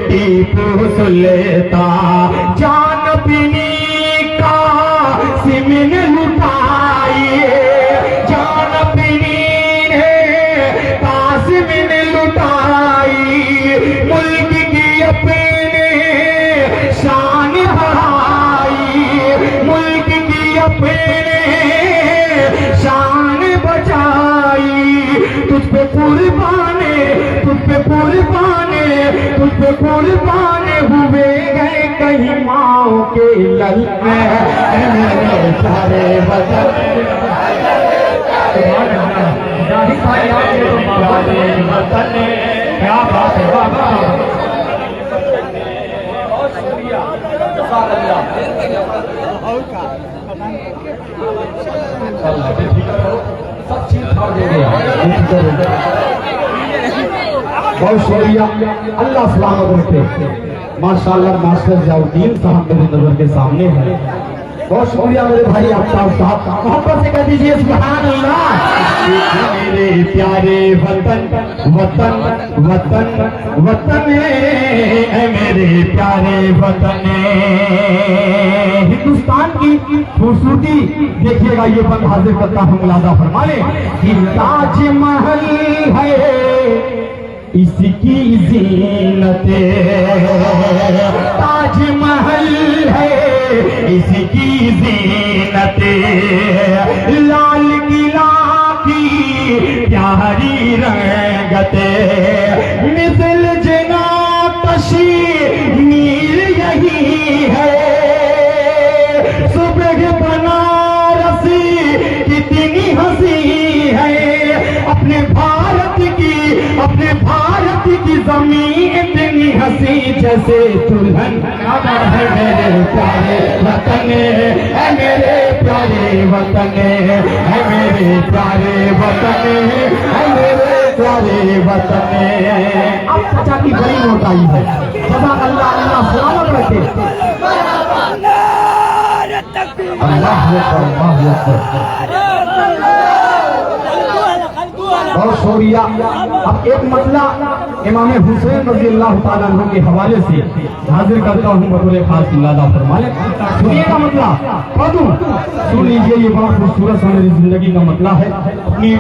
टीपू सुल्तान, जान पीनी का सिमिन लुटाइए, जान पीनी है कासिमिन लुटाई, मुल्क की अपने शान बढ़ाई, मुल्क की अपने शान बचाई, तुझ पे कुर्बाने, तुझ पे कुर्बाने, तुझ पे कुर्बाने हुए गए कहीं माओ के लल में, मेरे प्यारे वतन, प्यारे वतन। क्या बात है, वाह वाह। सब चीज बहुत शुक्रिया, अल्लाह सलामत रखे। माशाअल्लाह मास्टर जयाउद्दीन साहब मेरी नजर के सामने है। बहुत शुक्रिया मेरे भाई आफ्ताब साहब, मोहब्बत से कह दीजिए सुभान अल्लाह। मेरे प्यारे वतन, वतन, वतन, वतन है मेरे प्यारे वतन। हिंदुस्तान की खूबसूरती देखिएगा, ये बंद हाजिर करता हूँ। मुलादा फरमाए कि ताजमहल है इसकी जीनत, ताजमहल है इसकी जीनत, लाल किला की प्यारी रंगत, मिसल जना कश्मीर यही है, सुबह बनारसी कितनी हंसी है, अपने भारत की, अपने भारत की जमीन इतनी हंसी जैसे दुल्हन है मेरे प्यारे वतन, है मेरे प्यारे वतन, है मेरे प्यारे वतन, है मेरे प्यारे वतन। अब चाचा की बड़ी नोट आई है, अल्लाह अल्लाह सलामत रखे। अल्लाह बहुत शुक्रिया। अब एक मतला इमाम हुसैन रज़ी अल्लाह तआला अन्हु के हवाले से हाजिर करता हूँ बतौर खास। मुलादा फरमाए, सुनिएगा मतला, पढ़ूं, सुन लीजिए। ये बहुत खूबसूरत सा मेरी जिंदगी का मतला है। अपनी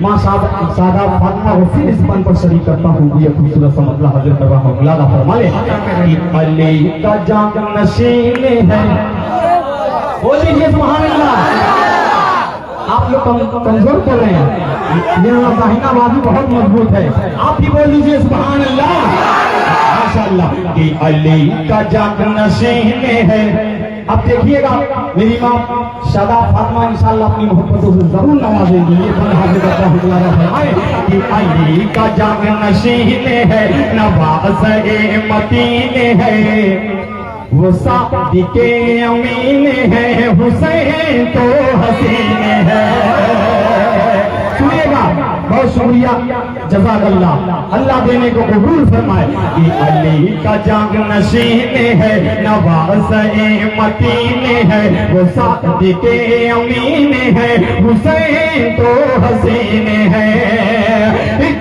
माँ सादा फातिमा को फिर इस बन पर शरीक करता हूँ। ये खूबसूरत सा मतला हाजिर कर रहा हूँ। मुलादा फरमाए कि अली का जान नशीन है, बोल लीजिए सुभान अल्लाह। आप लोग कमजोर बोल रहे हैं, ये दाहिना बाजू बहुत मजबूत है, आप भी बोल लीजिए सुभान अल्लाह। माशाअल्लाह कि अली का जान नशीन है। अब देखिएगा मेरी माँ सादा फातिमा इंशाअल्लाह अपनी मोहब्बतों से जरूर नवाजेंगी। ये बंद हाजिर करता हूँ। मुलादा फरमाए कि अली का जान नशीन है, नवाज़ मतीन है, वो सादिक़े अमीन है, हुसैन तो हसीन है। सुनिएगा, बहुत शुक्रिया, जज़ाकल्लाह, अल्लाह देने को कबूल फरमाए। कि अली का जाग नशीन है, नवाज़ मतीन है, वो सादिक़ अमीन है, हुसैन तो हसीन है।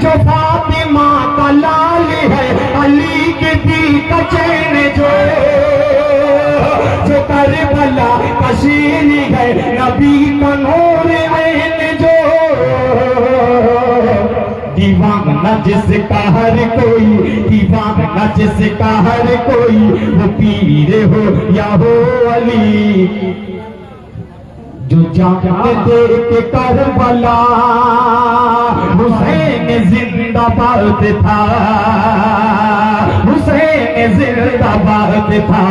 जो फातिमा का लाल है, अली के दिल का चैन जो करबला का शीर है, नबी का नूर ऐन जो। दीवाना जिसका हर कोई, दीवाना जिसका हर कोई, वो पीर हो या हो अली। जो जाते देख करबला, हुसैन जिंदाबाद था, हुसैन जिंदाबाद था,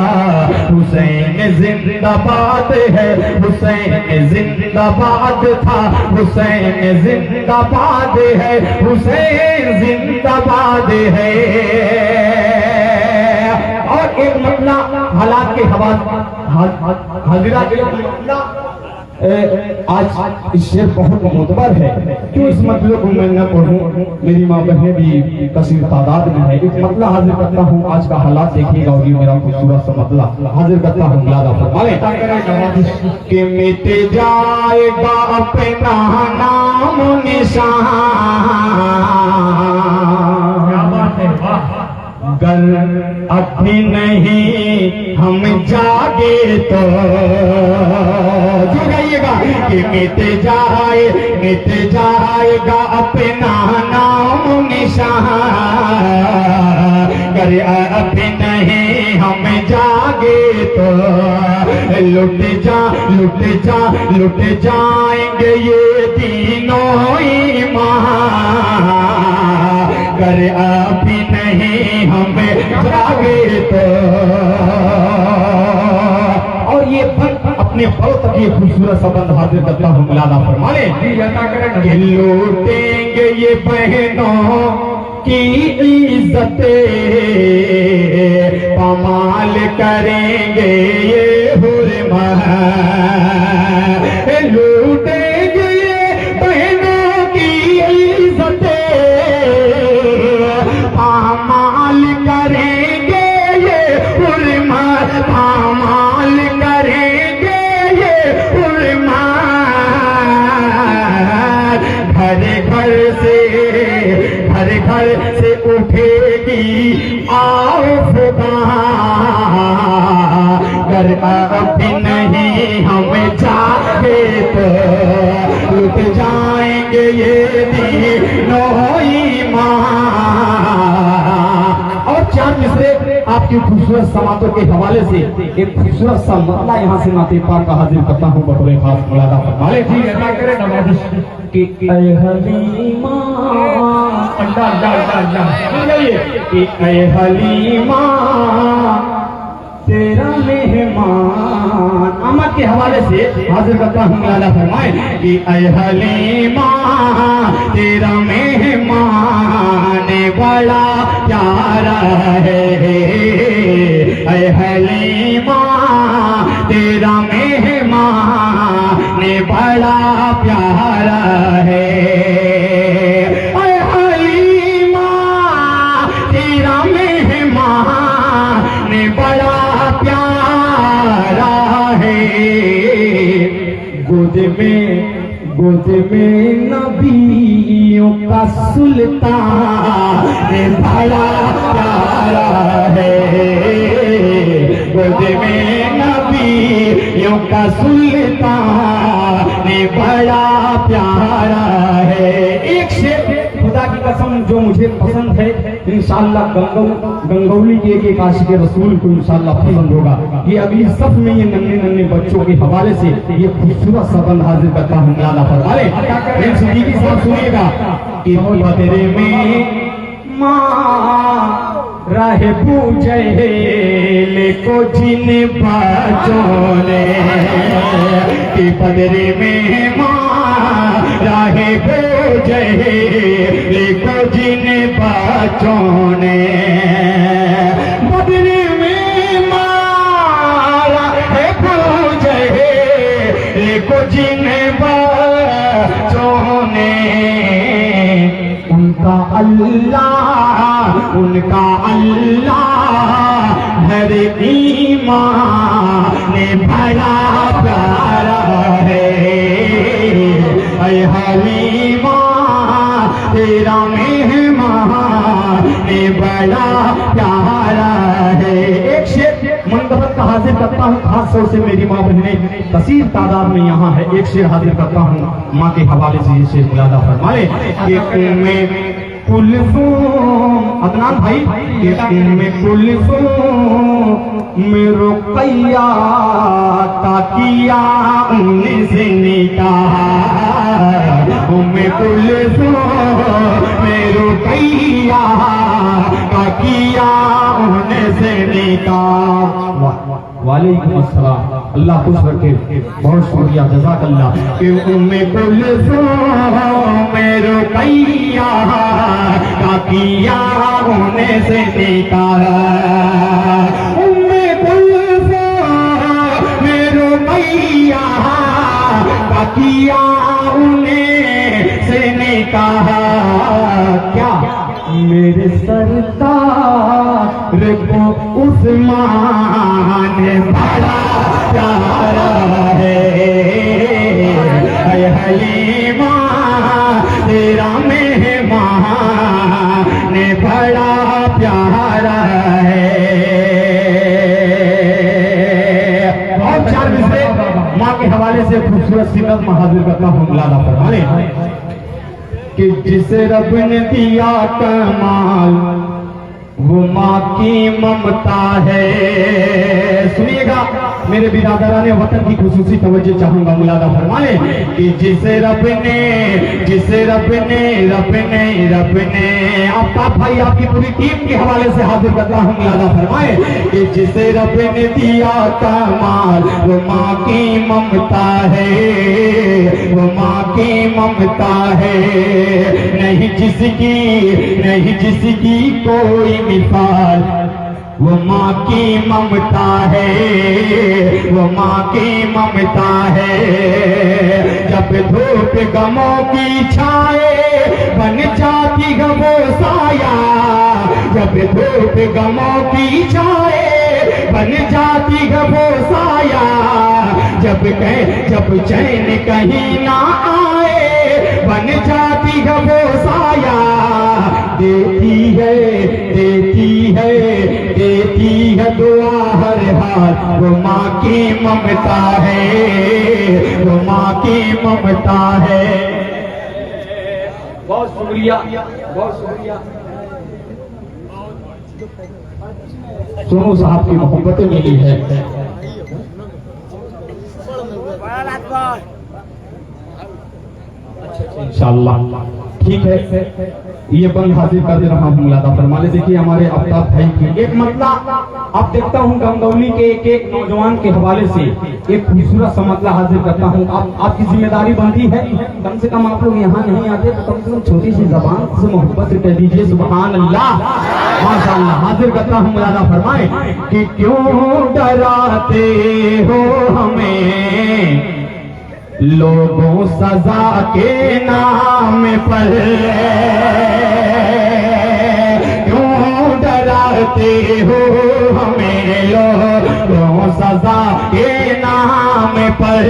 हुसैन जिंदाबाद है, हुसैन जिंदाबाद था, हुसैन जिंदाबाद है, हुसैन जिंदाबाद है। और एक मतला हालात के हाजिरा के मतला आज इस शेर बहुत मोतबर है। क्यों इस मतलब को मैं न पढ़ूं, मेरी माँ बहनें भी कसीर तादाद में है। एक मतला हाजिर करता हूँ, आज का हालात देखिएगा, और ये मेरा खूबसूरत सा मतला हाजिर करता हूँ। यादा फरमाए कि मिट जाएगा अपना नाम निशान, गर अभी नहीं हम जागे तो। जुड़ाइएगा कि मिट जाएगा अपना नाम निशान, गर अभी नहीं हम जागे तो। लुट जाएंगे ये तीनों ईमान, गर अभी नहीं हमें जागे तो। और ये अपने फल तक ये खूबसूरत संबंध हाजिर करता हूँ। मिलादा फरमाने कि लूटेंगे ये बहनों की इज्जतें, पमाल करेंगे ये हुरमा। लूटेंगे ये बहनों की इज्जतें, पामाल करेंगे ये हुरमा, पामाल करेंगे ये हुरमा। घर से उठेगी आफ़तां, गर अभी नहीं हम जागे तो। लुट जाएंगे ये तीनों ईमान। और चार मिसरे आपकी खूबसूरत समातों के हवाले से एक खूबसूरत सा मतला यहाँ से नाते पाक का हाजिर करता हूँ। बतौर खास मुलादा फरमाले जी अदा करे नवाजिश कि ऐ हलीमा, कि ऐ हलीमा तेरा मेहमान। अमद के हवाले से हाजिर करता हूँ। मुलादा फरमाए कि ऐ हलीमा तेरा मेहमान बड़ा प्यारा है। ऐ हलीमा तेरा मेहमान बड़ा प्यारा है। ऐ हलीमा तेरा मेहमान बड़ा प्यारा है। गोद में नबियों का सुल्तान बड़ा प्यारा है। गोद में नबियों का सुल्तान बड़ा प्यारा है। एक शेर खुदा की कसम जो मुझे पसंद है, इंशाअल्लाह गंगौली के एक आशिक रसूल को इंशाअल्लाह पसंद होगा। ये अगली सफ में ये नन्हे बच्चों के हवाले से ये खूबसूरत सबंध हाजिर करता हूँ। मुलादा फरमाए सिद्दीकी साहब सुनिएगा कि बदरे में माँ राह पूजे को जिन बच्चों ने, कि बदरे में माँ राह पूजे को जिन बच्चों ने। बदरे में माँ राह पूजे देखो जिन बच्चों ने उनका अल्लाह हर ईमान भरा प्यारा है। ऐ हलीमा तेरा मेहमान बड़ा प्यारा है। एक शेर मंदबत का हाजिर करता हूँ, खास तौर से मेरी माँ बहनें कसीर तादाद में यहाँ है। एक शेर हाजिर करता हूँ माँ के हवाले से। ये शेर मुलादा फरमाए कि में कुलसूम अदनान भाई में कुलसूम में रुकैया का किया उनसे निकाह में कुलसूम में रुकैया का किया उनसे निकाह। वालेकुम अस्सलाम, अल्लाह खुश रखे, बहुत शुक्रिया, जज़ाकल्लाह। कि उम्मे कुलसूम में रुकैया का किया होने से निकाह। उम्मे कुलसूम में रुकैया का किया उन्हें से निकाह। क्या मेरे सरदार को उस्मान बड़ा प्यारा है। ऐ हलीमा तेरा मेहमान बड़ा प्यारा है। और चार मिसरे माँ के हवाले से खूबसूरत सी नज़्म हाजिर करता हूँ मुलादा फरमाने कि जिसे रब ने दिया कमाल वो माँ की ममता है। सुनिएगा मेरे बिरादराने वतन की खुसूसी तवज्जो चाहूंगा, मुलादा फरमाए कि जिसे रब ने आफ्ताब भाई आपकी पूरी टीम के हवाले से हाजिर करता हूँ, मुलादा फरमाए कि जिसे रब ने दिया कमाल वो माँ की ममता है, वो माँ की ममता है। नहीं जिसकी कोई मिसाल वो माँ की ममता है, वो माँ की ममता है। जब धूप गमों की छाए बन जाती है वो साया, जब धूप गमों की छाए बन जाती है वो साया। जब चैन कहीं ना आए बन जाती है वो साया। देती है दुआ हर हाल वो माँ की ममता है, वो माँ की ममता है। बहुत शुक्रिया, बहुत शुक्रिया। सोनू साहब की मोहब्बतें मिली है। इंशाअल्लाह ठीक है, ये बंद हाजिर कर दे रहा हूँ मुलादा फरमाने। देखिए हमारे आफ्ताब भाई की एक मतला अब देखता हूँ गंगौली के एक नौजवान के हवाले से एक खूबसूरत सा मतला हाजिर करता हूँ। आपकी जिम्मेदारी बनती है, कम से कम आप लोग यहाँ नहीं आते तो कम से कम छोटी सी जबान से मोहब्बत से कह दीजिए सुभान अल्लाह, माशाअल्लाह। हाजिर करता हूँ मुलादा फरमाए कि क्यों डराते हो हमें लोगों सजा के नाम पर, क्यों डराते हो हमें लोगों सजा के नाम पर।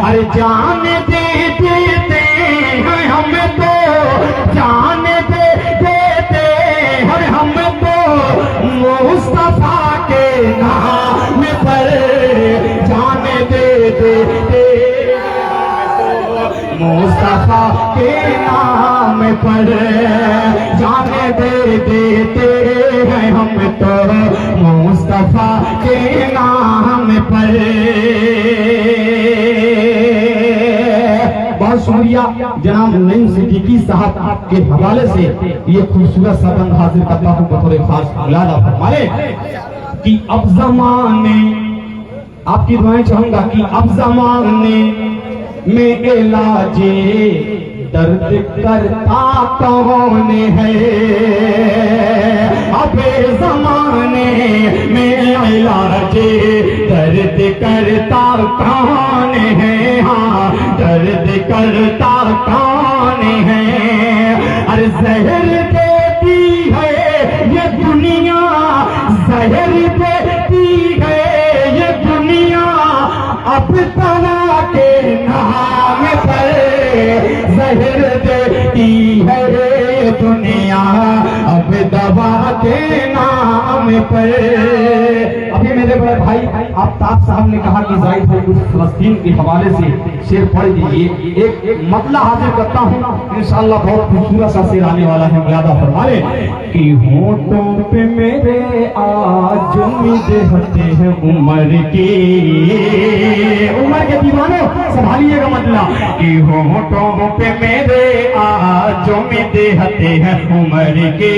अरे जान देते हैं हम तो, जान देते हैं हम तो मुस्तफा के नाम पर। जान देते मुस्तफा के नाम पर, जाने दे देते हैं हम तो मुस्तफा के नाम पर। बहुत शुक्रिया जनाब नईम सिद्दीकी साहब के हवाले से ये खूबसूरत सबंद हाजिर करता हूँ बतौर खास मुलादा फरमाए कि अब जमाने, आपकी दुआएं चाहूंगा कि अब जमाने में इलाजे दर्द करता कौन है अबे जमाने में इलाज दर्द करता कौन है हाँ दर्द करता कौन है अरे जहर देती है ये दुनिया जहर देती है ये दुनिया अब दवा के नाम पर जहर देती है ये दुनिया अब दवा के नाम पर। अभी मेरे बड़े भाई आफ्ताब साहब ने कहा कि जाहिद भाई कुछ फलस्तीन के हवाले से शेर पढ़ दीजिए। एक मतला हाजिर करता हूँ इंशाअल्लाह बहुत खूबसूरत सा शेर आने वाला है। मुलादा फरमाए कि होठों पे मेरे आज उम्मीद हते हैं उम्र के दीवानों संभालिएगा मतला कि होठों पे मेरे आज उम्मीद हते हैं उम्र के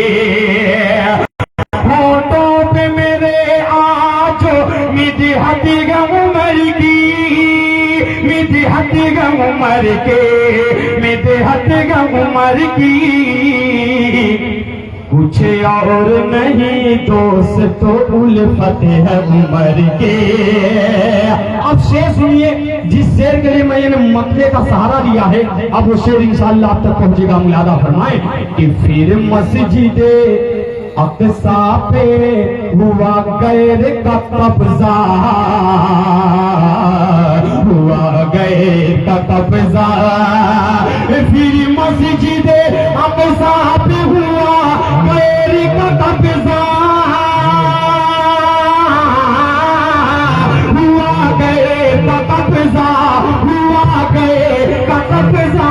होठों पे मेरे आज उम्मीद हती गम उम्र की मिदी हती गम उम्र के मिदी हती गम उम्र की कुछ और नहीं दोस्त तो उल्फत है उम्र के। अब शेर सुनिए जिस शेर के लिए मैंने मतले का सहारा दिया है अब वो शेर इंशाअल्लाह आप तक पहुंचेगा। मुलादा फरमाए कि फिर मस्जिद अक्सा पे हुआ गैर का कब्जा हुआ गैर का कब्जा फिर मस्जिद अक्सा पे हुआ गैर का कब्जा हुआ गैर का कब्जा हुआ गैर का कब्जा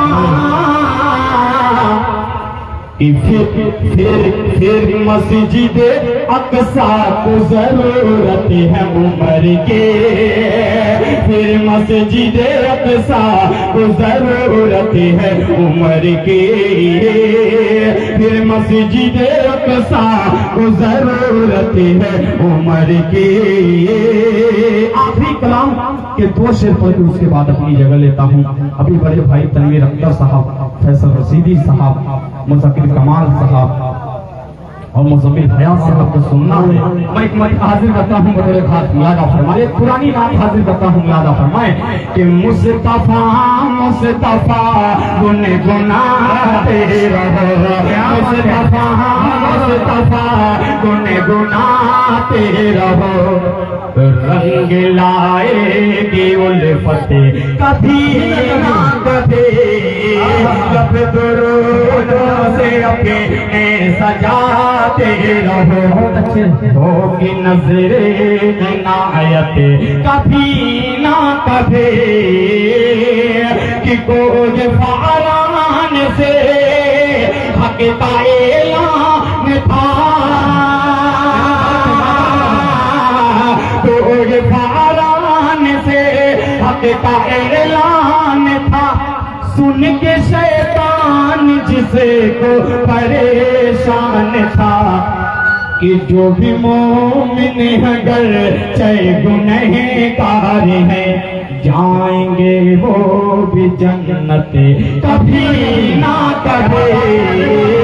फिर मस्जिद अक्सा को जरूरत है उम्र के फिर मस्जिद अक्सा को जरूरत है उम्र के फिर मस्जिद अक्सा को जरूरत है उम्र के। आखिरी कलाम के दो शेर पढ़ के उसके बाद अपनी जगह लेता हूँ। अभी बड़े भाई तनवीर अख्तर साहब फैसल रशीदी साहब मुज़क्किर कमाल साहब और मुज़म्मिल फयाज साहब को सुनना है। मैं एक मत हाजिर करता हूँ बतौर खास मुलादा फरमाए पुरानी बात हाजिर करता हूँ। मुलादा फरमाए कि मुस्तफा मुस्तफा गुनगुनाते रहो मुस्तफा मुस्तफा गुनगुनाते रहो रंग लाएगी उल्फत कभी ना कभी जब दुरूद से अपने सजाते रहो होगी नजरे इनायत कभी ना कभी कि कोई फारान से हक का ऐलान था कोई फारान से हक का ऐलान था सुन के शैतान जिसे को परेशान था कि जो भी मोमिन अगर चाहे गुनहगार है जाएंगे वो भी जन्नत कभी ना कभी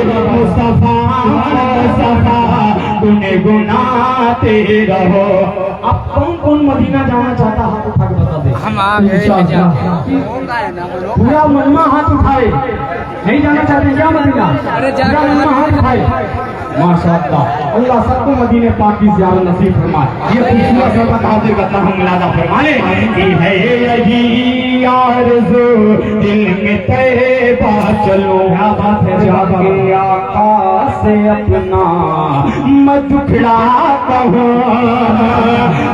मुस्तफा मुस्तफा गुनगुनाते रहो। अब कौन कौन मदीना जाना चाहता हाथ उठा के बता दे। हम आ गए पूरा मनमा हाथ उठाए नहीं जाना चाहते क्या मदीना अरे पूरा मनमा हाथ उठाए माशाअल्लाह अल्लाह सबको मदीने पाक की ज़ियारत नसीब फरमाए। ये खूबसूरत सबक हाजिर करता हूँ मुलादा फरमाने की है यही आरज़ू दिल में तैबा चलो जाके आका से अपना मत दुखड़ा कहो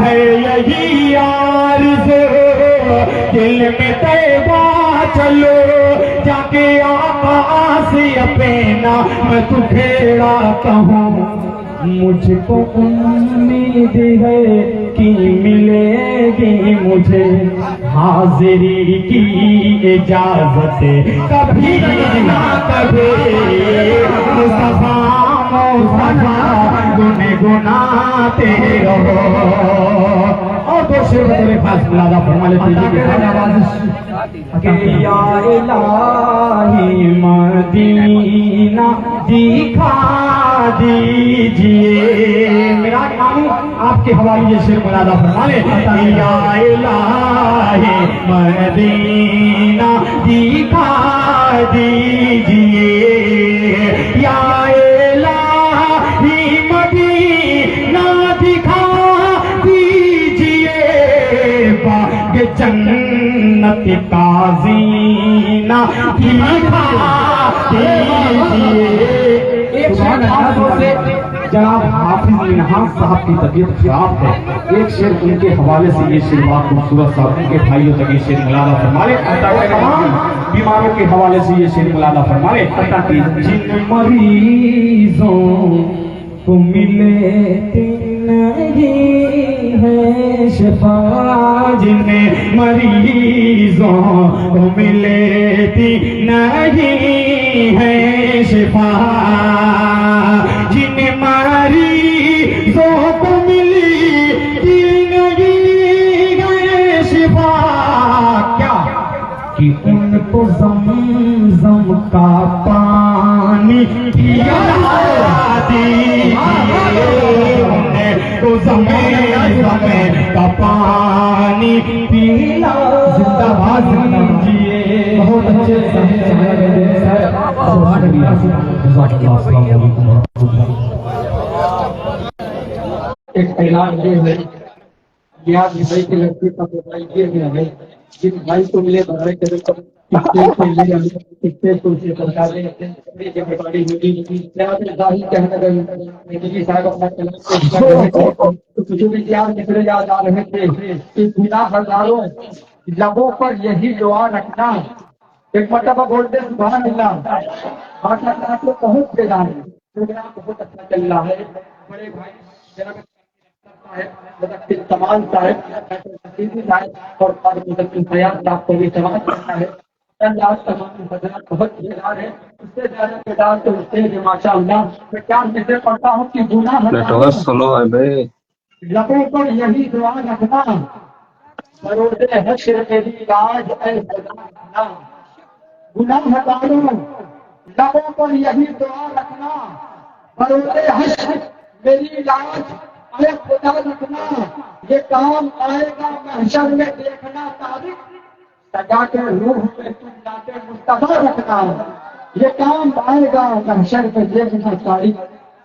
है यही आरज़ू दिल में तैबा चलो जाके आका से अपना मैं दुखेड़ा कहूँ मुझको उम्मीद है कि मिलेगी मुझे हाजिरी की इजाजत कभी ना कभी मुस्तफा मुस्तफा गुनगुनाते रहो। और दो शेर बतौर खास मुलादा फरमा लेते हैं कि या इलाही मदीना दिखा दीजिए। मेरा मानो आपके हवाले ये शेर मुलादा फरमा ले। या इलाही मदीना दिखा दीजिए, या इलाही मदीना दिखा दीजिए, बाग जन्नत का ज़ीना दिखा दीजिए। एक शेर खासतौर से जनाब हाफिज इनहास साहब की तबीयत खराब है, एक शेर उनके हवाले से ये शेर बहुत खूबसूरत सा उनके भाइयों तक ये शेर मुलादा फरमाले। तमाम बीमारों के हवाले से ये शेर मुलादा फरमाले कि जिन मरीजों को मिले नहीं है शिफा, जिन मरीजों को मिले नहीं है शिफा, जिन मरीजों को मिली नहीं है शिफा, क्या कि उनको ज़मज़म का पानी पिया दीजिए, उनको ज़मज़म का पानी पिला दीजिए। बहुत अच्छे एक ऐलान ये है कि आप भाई की लड़की का मोबाइल गिर गया है, जिस भाई को मिले बढ़ाई करे जिम्मेदारी होगी कहने गई साहब अपना तुझे भी याद निकले याद आ रहे थे कि बिना हजारों लबों पर यही दुआ रखना, एक मरतबा बोलते सुभान अल्लाह। माशाअल्लाह आपको बहुत बेदान है, प्रोग्राम बहुत अच्छा चल रहा है। बड़े भाई जनाब तमाम साहब और साहब को भी सवाल करना है। बहुत बेदार है, उससे ज्यादा बेदार तो उससे जो माशाअल्लाह मैं क्या मिलते पढ़ता हूँ कि गुनाह सुनो है भाई, लबों पर यही दुआ रखना, बरोज़े हश्र मेरी लाज ऐ खुदा, गुनाह हटा लो लबों पर यही दुआ रखना, बरोज़े हश्र मेरी लाज ऐ खुदा रखना, ये काम आएगा महशर में देखना तारीख, सजा के रूह में तुम नाते मुस्तफा रखना, ये काम आएगा महशर में देखना तारीख,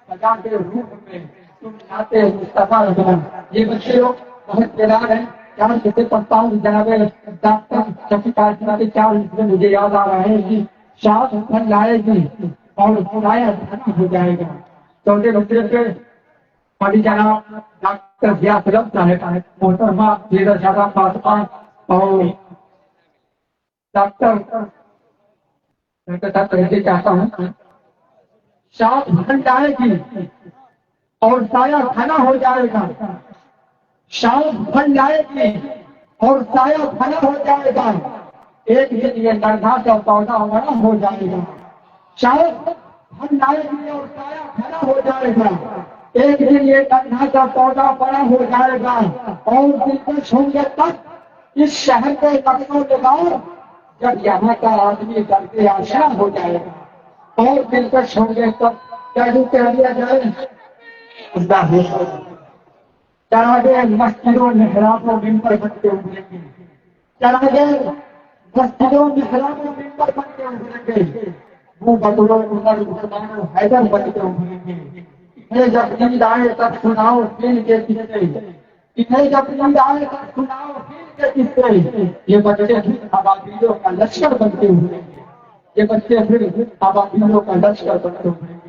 सजा के रूह में तुम नाते मुस्तफा रखना। ये बच्चे लोग बहुत बेदार हैं, चार किसे पढ़ता हूँ जनाब डॉक्टर शफीकात के चार इसमें मुझे याद आ रहा है कि शाह फल लाएगी और खुदाया हो जाएगा। चौथे बच्चे के पाली जनाब डॉक्टर जिया फिल्म साहब मोहतरमा लीडर शादा फातमा और डॉक्टर कहते चाहता हूँ शाह फल लाएगी और साया खाना हो जाएगा, शाम फल जाएगी और साया फना हो जाएगा, एक दिन ये नन्हा सा पौधा बड़ा हो जाएगा, शाम फल जाएगी और साया फना हो जाएगा, एक दिन ये नन्हा सा पौधा बड़ा हो जाएगा, और दिलकश होंगे तक इस शहर को लखनऊ लगाओ जब यहाँ का आदमी करके आशा हो जाएगा, और दिलकश होंगे तब क्या कह दिया जाए चरागे मस्जिदों मेहराबों मिंबर बनते उभरेंगे, चरागे मस्जिदों मेहराबों मिंबर बनते उभरेंगे, वो बदलो उमर उस्मानो हैदर बनते उभरेंगे, इन्हें जब नींद आए तब सुनाओ पीर के किस्से, इन्हें जब नींद आए तब सुनाओ पीर के किस्से, ये बच्चे फिर अबाबीलों का लश्कर बनते उभरेंगे, ये बच्चे फिर अबाबीलों का लश्कर बनते उभरेंगे।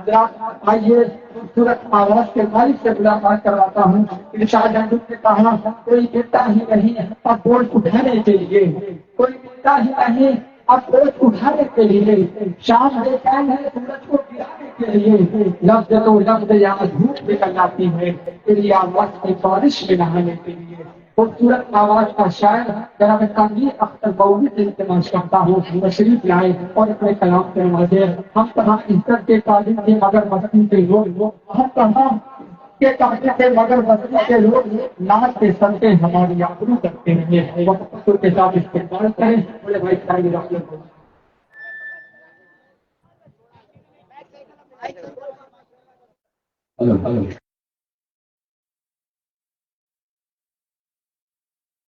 आइए खूबसूरत आवाज के मालिक से मुलाकात करवाता हूँ। इरशाद अहमद ने कहा कोई मिलता ही नहीं अब बोझ उठाने के लिए, कोई मिलता ही नहीं अब बोझ उठाने के लिए, शाम बेचैन है सूरज को गिराने के लिए, लफ्ज तो लफ्ज यहाँ धूप निकल जाती है फिर या वक्त की बारिश में नहाने के लिए। खूबसूरत आवाज का शायर जनाब तनवीर अख्तर बउरी से इल्तिमास करता हूँ तशरीफ लाए और अपने कलाम के नवाजे। हम कहाँ इज्जत के काबिल थे मगर मस्ती के लोग, हम कहाँ के कहते थे मगर बस्ती के लोग नाचते संते हमारी आबरू करते रहे। वक्त के साथ इस्तेमाल करें। बोले भाई चाहिए आप लोग हेलो हेलो